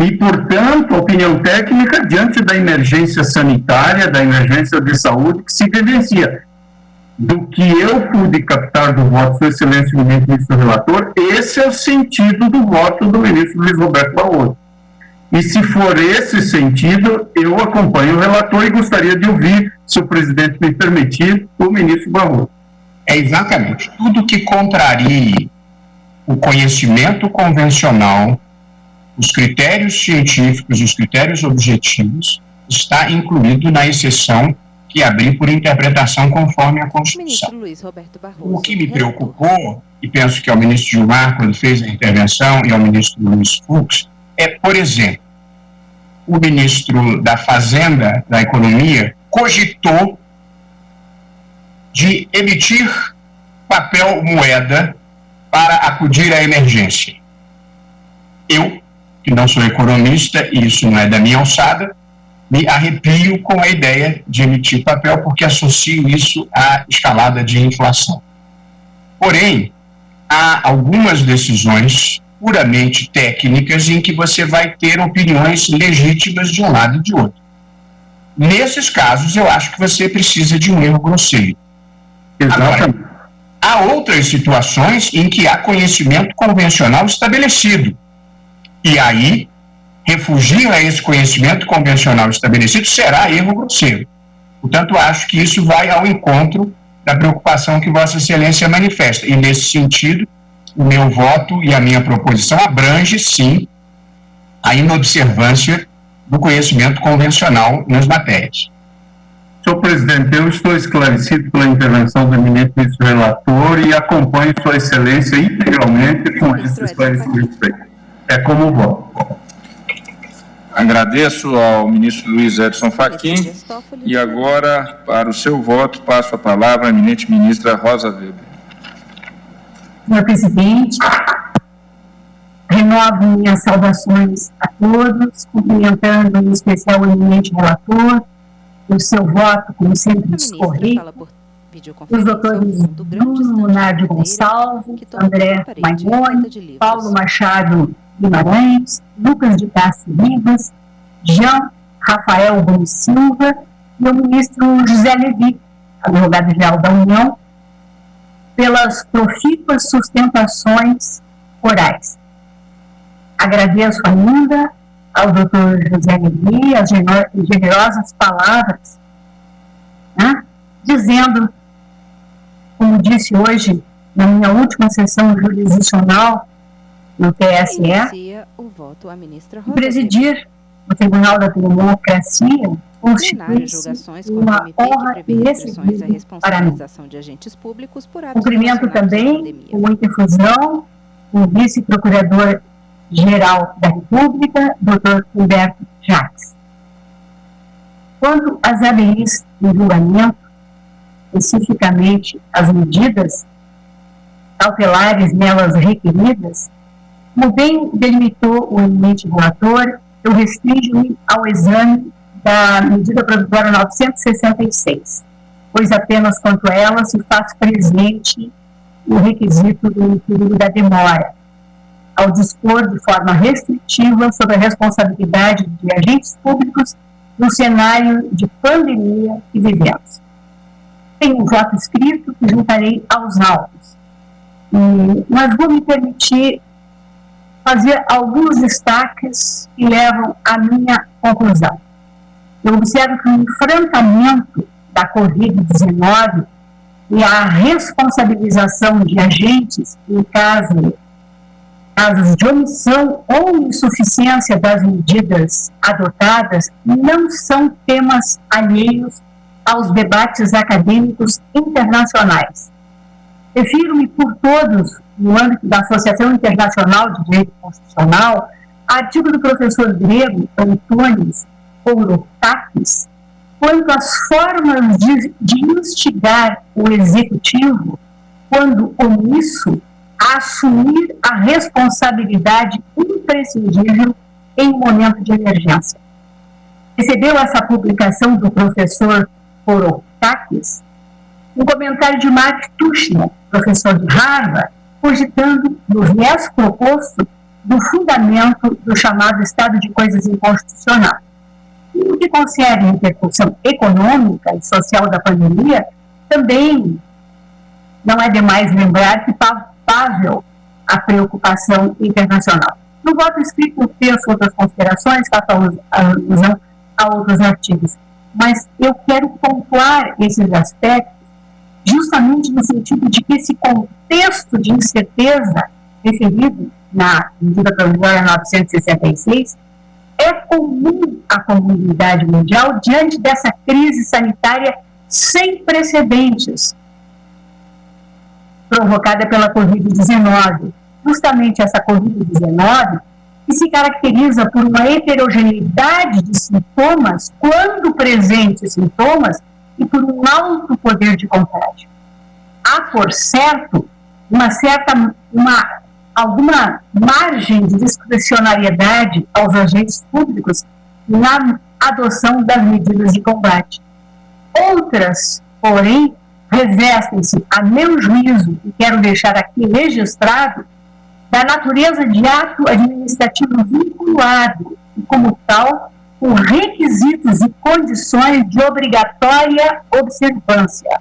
E, portanto, a opinião técnica diante da emergência sanitária, da emergência de saúde que se vivencia. Do que eu pude captar do voto do excelência do ministro relator, esse é o sentido do voto do ministro Luiz Roberto Barroso. E se for esse sentido, eu acompanho o relator e gostaria de ouvir, se o presidente me permitir, o ministro Barroso. Exatamente. Tudo que contrarie o conhecimento convencional, os critérios científicos, os critérios objetivos, está incluído na exceção que abrir por interpretação conforme a Constituição. O que me preocupou, e penso que ao ministro Gilmar, quando fez a intervenção, e ao ministro Luiz Fux, por exemplo, o ministro da Fazenda, da Economia, cogitou de emitir papel moeda para acudir à emergência. Eu, que não sou economista, e isso não é da minha alçada, me arrepio com a ideia de emitir papel, porque associo isso à escalada de inflação. Porém, há algumas decisões puramente técnicas em que você vai ter opiniões legítimas de um lado e de outro. Nesses casos, eu acho que você precisa de um erro grosseiro. Agora, há outras situações em que há conhecimento convencional estabelecido. E aí, refugir a esse conhecimento convencional estabelecido será erro grosseiro. Portanto, acho que isso vai ao encontro da preocupação que Vossa Excelência manifesta. E, nesse sentido, o meu voto e a minha proposição abrange, sim, a inobservância do conhecimento convencional nas matérias. Senhor presidente, eu estou esclarecido pela intervenção do eminente ministro relator e acompanho Sua Excelência integralmente com esse esclarecimento. É como voto. Agradeço ao ministro Luiz Edson Fachin e agora, para o seu voto, passo a palavra à eminente ministra Rosa Weber. Senhor presidente, renovo minhas saudações a todos, cumprimentando em especial o eminente relator, o seu voto, como sempre, escorrido, os doutores Bruno Munardi Gonçalves, André Maimone, Paulo Machado Guimarães, Lucas de Castro Ribas, Jean Rafael Gomes Silva e o ministro José Levi, advogado-geral da União, pelas profícuas sustentações orais. Agradeço ainda ao doutor José Negri as generosas palavras, né, dizendo, como disse hoje na minha última sessão jurisdicional no TSE, presidir o Tribunal da Democracia constitui uma honra inexcedível para mim. Cumprimento também, com muita efusão, o vice-procurador-geral da República, Dr. Humberto Jacques. Quanto às ABIs em julgamento, especificamente as medidas cautelares nelas requeridas, como bem delimitou o eminente relator, eu restringo-me ao exame da medida provisória 966, pois apenas quanto a ela se faz presente o requisito do período da demora, ao dispor de forma restritiva sobre a responsabilidade de agentes públicos no cenário de pandemia que vivemos. Tenho um voto escrito que juntarei aos autos, mas vou me permitir fazer alguns destaques que levam à minha conclusão. Eu observo que o enfrentamento da Covid-19 e a responsabilização de agentes em casos de omissão ou insuficiência das medidas adotadas não são temas alheios aos debates acadêmicos internacionais. Refiro-me por todos, no âmbito da Associação Internacional de Direito Constitucional, artigo do professor grego Antônios Kourotakis, quanto às formas de instigar o executivo, quando omisso, a assumir a responsabilidade imprescindível em um momento de emergência. Recebeu essa publicação do professor Kourotakis um comentário de Mark Tushman, professor de Harvard, cogitando no viés proposto do fundamento do chamado estado de coisas inconstitucional. No que concerne a repercussão econômica e social da pandemia, também não é demais lembrar que palpável a preocupação internacional. No voto escrito, eu penso outras considerações, faço alusão a outros artigos, mas eu quero pontuar esses aspectos justamente no sentido de que esse contexto de incerteza referido na medida provisória 966 é comum à comunidade mundial diante dessa crise sanitária sem precedentes provocada pela Covid-19. Justamente essa Covid-19 que se caracteriza por uma heterogeneidade de sintomas, quando presentes sintomas, e por um alto poder de contágio. Há, por certo, alguma margem de discricionariedade aos agentes públicos na adoção das medidas de combate. Outras, porém, revestem-se, a meu juízo, e quero deixar aqui registrado, da natureza de ato administrativo vinculado, e como tal, com requisitos e condições de obrigatória observância.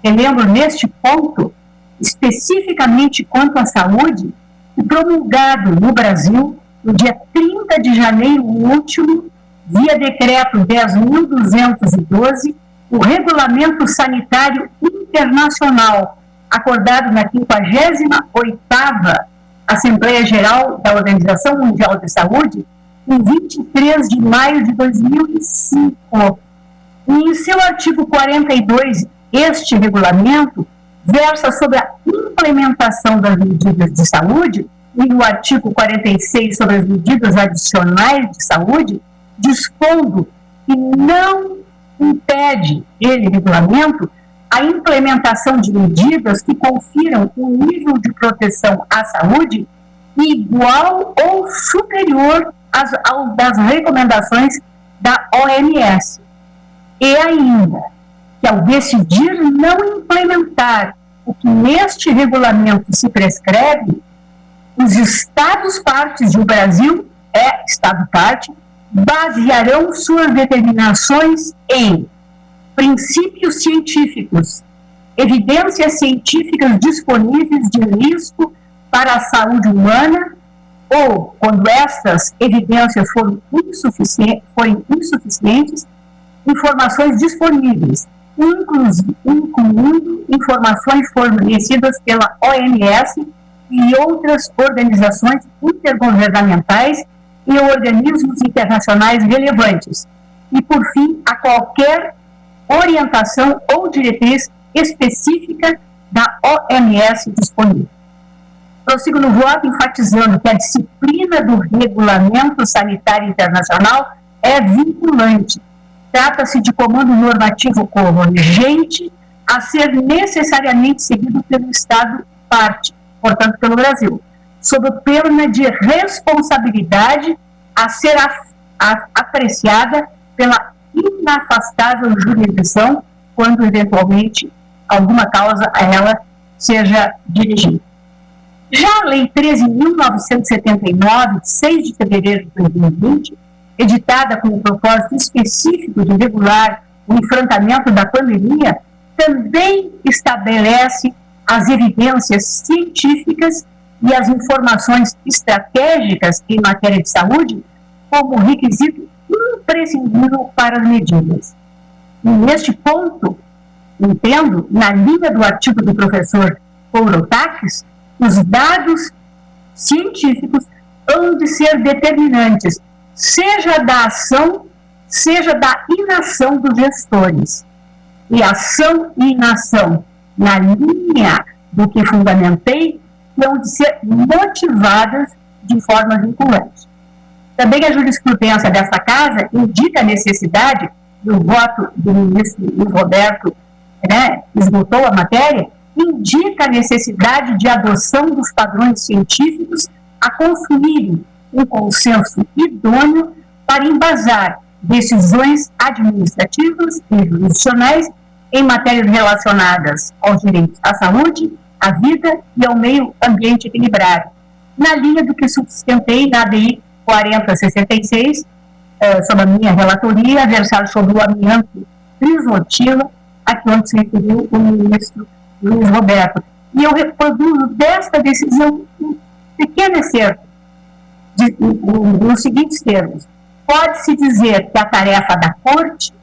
Eu lembro neste ponto, especificamente quanto à saúde, o promulgado no Brasil, no dia 30 de janeiro último, via decreto 10.212, o Regulamento Sanitário Internacional, acordado na 58ª Assembleia Geral da Organização Mundial de Saúde, em 23 de maio de 2005. E em seu artigo 42, este regulamento versa sobre a implementação das medidas de saúde, e no artigo 46 sobre as medidas adicionais de saúde, dispondo que não impede ele, regulamento, a implementação de medidas que confiram um nível de proteção à saúde igual ou superior das recomendações da OMS. E ainda, que ao decidir não implementar o que neste regulamento se prescreve, os Estados-partes, e o Brasil é Estado-parte, basearão suas determinações em princípios científicos, evidências científicas disponíveis de risco para a saúde humana, ou, quando essas evidências forem insuficientes, informações disponíveis, incluindo informações fornecidas pela OMS e outras organizações intergovernamentais e organismos internacionais relevantes, e, por fim, a qualquer orientação ou diretriz específica da OMS disponível. Prossigo no voto enfatizando que a disciplina do Regulamento Sanitário Internacional é vinculante. Trata-se de comando normativo corrigente a ser necessariamente seguido pelo Estado parte, portanto pelo Brasil, sob pena de responsabilidade a ser apreciada pela inafastável jurisdição quando eventualmente alguma causa a ela seja dirigida. Já a Lei 13.979, de 6 de fevereiro de 2020, editada com o propósito específico de regular o enfrentamento da pandemia, também estabelece as evidências científicas e as informações estratégicas em matéria de saúde como requisito imprescindível para as medidas. E neste ponto, entendo, na linha do artigo do professor Kourotakis, os dados científicos hão de ser determinantes, seja da ação, seja da inação dos gestores. E ação e inação, na linha do que fundamentei, hão de ser motivadas de forma vinculante. Também a jurisprudência desta Casa indica a necessidade, do voto do ministro Luiz Roberto, esgotou a matéria, indica a necessidade de adoção dos padrões científicos a construírem um consenso idôneo para embasar decisões administrativas e jurisdicionais em matérias relacionadas aos direitos à saúde, à vida e ao meio ambiente equilibrado, na linha do que sustentei na ADI 4066, sobre a minha relatoria, versado sobre o amianto trisotila, aqui onde se referiu o ministro Luiz Roberto. E eu reproduzo desta decisão um pequeno excerto, nos seguintes termos. Pode-se dizer que a tarefa da Corte,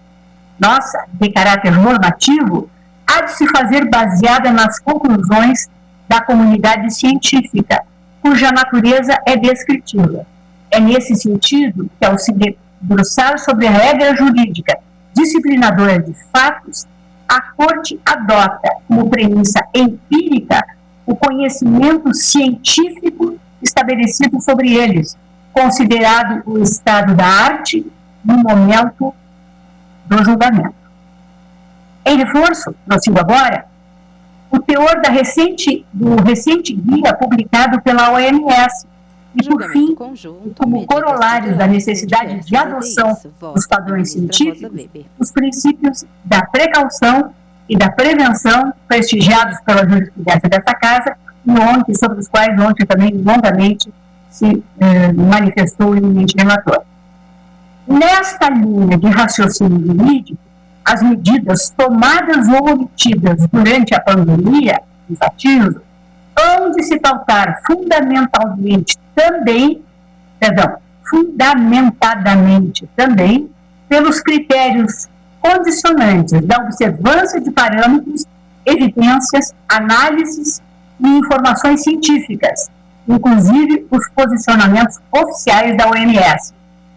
nossa, de caráter normativo, há de se fazer baseada nas conclusões da comunidade científica, cuja natureza é descritiva. É nesse sentido que, ao se debruçar sobre a regra jurídica disciplinadora de fatos, a Corte adota como premissa empírica o conhecimento científico estabelecido sobre eles, considerado o estado da arte no momento do julgamento. Em reforço, prossigo agora, o teor do recente guia publicado pela OMS e, por fim, como corolários da necessidade de adoção dos padrões científicos, os princípios da precaução e da prevenção prestigiados pela jurisprudência dessa Casa e sobre os quais ontem também longamente se manifestou o eminente relator. Nesta linha de raciocínio jurídico, as medidas tomadas ou omitidas durante a pandemia, enfatizo, hão de se pautar fundamentadamente também pelos critérios condicionantes da observância de parâmetros, evidências, análises e informações científicas, inclusive os posicionamentos oficiais da OMS,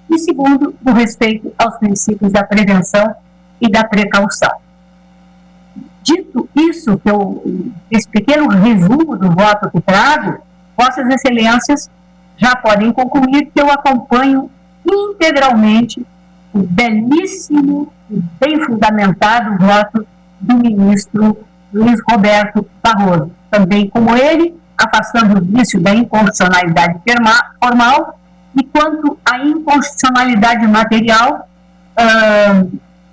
e segundo, o respeito aos princípios da prevenção e da precaução. Dito isso, esse pequeno resumo do voto que trago, Vossas Excelências já podem concluir que eu acompanho integralmente o belíssimo e bem fundamentado voto do ministro Luiz Roberto Barroso, também como ele, afastando o vício da inconstitucionalidade formal e quanto à inconstitucionalidade material,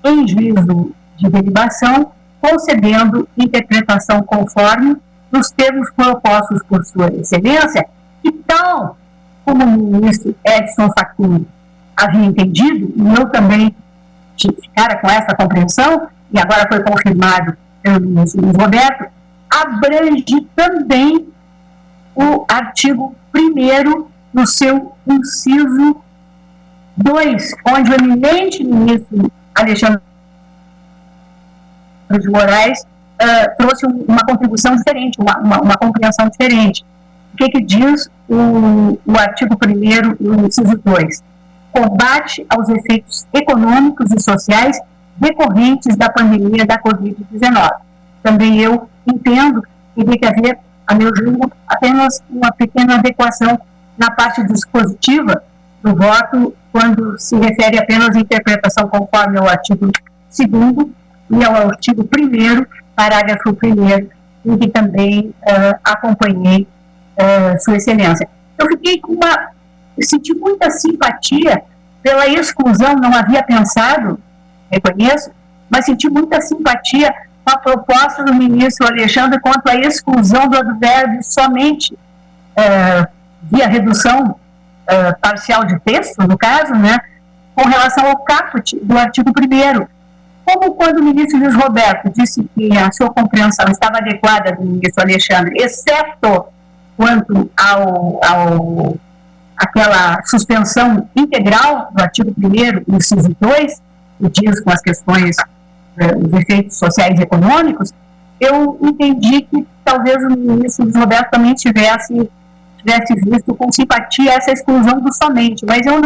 em juízo de delibação, concedendo interpretação conforme nos termos propostos por Sua Excelência, e tal como o ministro Edson Fachin havia entendido, e eu também ficara com essa compreensão, e agora foi confirmado pelo ministro Luiz Roberto, abrange também o artigo 1º no seu inciso 2, onde o eminente ministro Alexandre de Moraes trouxe uma contribuição diferente, uma compreensão diferente. O que diz o artigo 1º no inciso 2? Combate aos efeitos econômicos e sociais decorrentes da pandemia da Covid-19. Também eu entendo que tem que haver, a meu julgo, apenas uma pequena adequação na parte dispositiva do voto, quando se refere apenas à interpretação conforme ao artigo 2º e ao artigo 1º, parágrafo 1º, em que também acompanhei Sua Excelência. Eu senti muita simpatia pela exclusão, não havia pensado, reconheço, mas senti muita simpatia com a proposta do ministro Alexandre quanto à exclusão do advérbio somente via redução parcial de texto, no caso, né, com relação ao caput do artigo 1º. Como quando o ministro Luiz Roberto disse que a sua compreensão estava adequada do ministro Alexandre, exceto quanto aquela suspensão integral do artigo 1º, inciso 2, que diz com as questões dos efeitos sociais e econômicos, eu entendi que talvez o ministro Luiz Roberto também tivesse visto com simpatia essa exclusão do somente, mas eu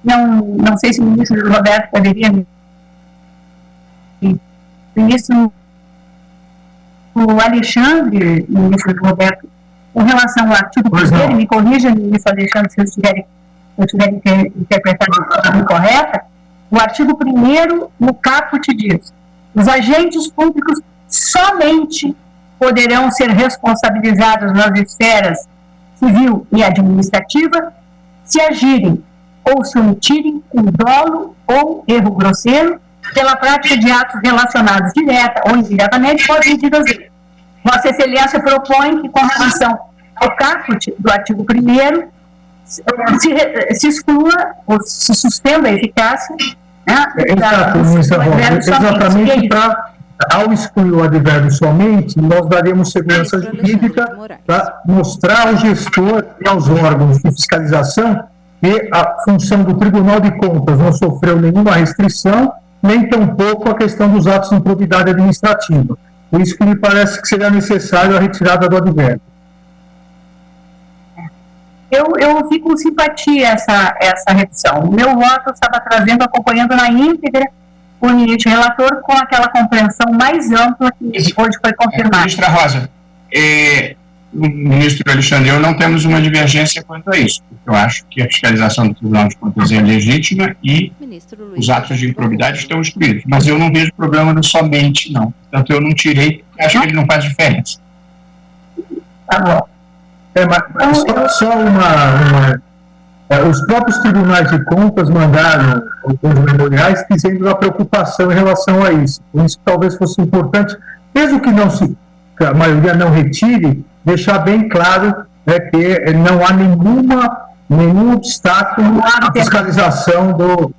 não sei se o ministro Luiz Roberto poderia o ministro Alexandre, o ministro Luiz Roberto, com relação ao artigo 1º, me corrija, ministro Alexandre, se eu estiver interpretando de forma incorreta, o artigo 1º, no caput diz: os agentes públicos somente poderão ser responsabilizados nas esferas civil e administrativa se agirem ou se omitirem com dolo ou erro grosseiro pela prática de atos relacionados direta ou indiretamente com as medidas dele. Vossa Excelência propõe que, com relação ao caput do artigo 1º, se exclua ou se suspenda a eficácia. Exato, ministra Rosa. Exatamente ao excluir o advérbio somente, nós daremos segurança jurídica para mostrar ao gestor e aos órgãos de fiscalização que a função do Tribunal de Contas não sofreu nenhuma restrição, nem tampouco a questão dos atos de improbidade administrativa. Por isso que me parece que seria necessário a retirada do advérbio. Eu vi com simpatia essa redução. O meu voto estava acompanhando na íntegra o eminente relator com aquela compreensão mais ampla que hoje foi confirmada. Ministra Rosa, o ministro Alexandre e eu não temos uma divergência quanto a isso, porque eu acho que a fiscalização do Tribunal de Contas é legítima e os atos de improbidade estão excluídos. Mas eu não vejo problema no somente, não. Portanto, eu não tirei, porque acho que ele não faz diferença. Tá bom. Os próprios tribunais de contas mandaram alguns memoriais dizendo da preocupação em relação a isso. Por isso, talvez fosse importante, mesmo que a maioria não retire, deixar bem claro que não há nenhum obstáculo à fiscalização do.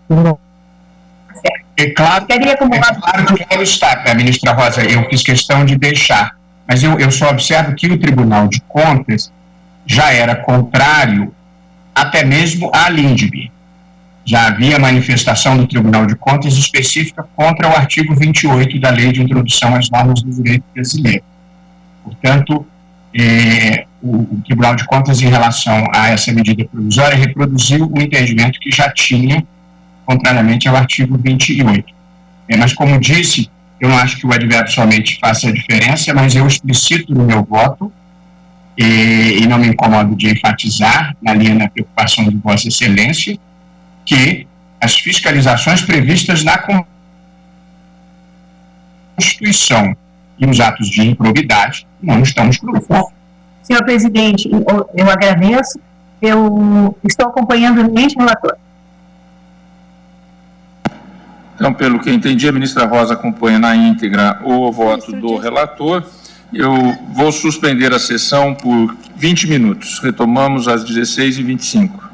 É claro que não está, ministra Rosa, eu fiz questão de deixar, mas eu só observo que o Tribunal de Contas já era contrário até mesmo à LINDB. Já havia manifestação do Tribunal de Contas específica contra o artigo 28 da Lei de Introdução às Normas do Direito Brasileiro. Portanto, o Tribunal de Contas, em relação a essa medida provisória, reproduziu o entendimento que já tinha, contrariamente ao artigo 28. Mas, como disse, eu não acho que o advérbio somente faça a diferença, mas eu explicito no meu voto, e não me incomodo de enfatizar, na linha da preocupação de Vossa Excelência, que as fiscalizações previstas na Constituição e os atos de improbidade não estão excluídos. Senhor presidente, eu agradeço. Eu estou acompanhando o eminente relator. Então, pelo que eu entendi, a ministra Rosa acompanha na íntegra o voto do relator. Eu vou suspender a sessão por 20 minutos. Retomamos às 16h25.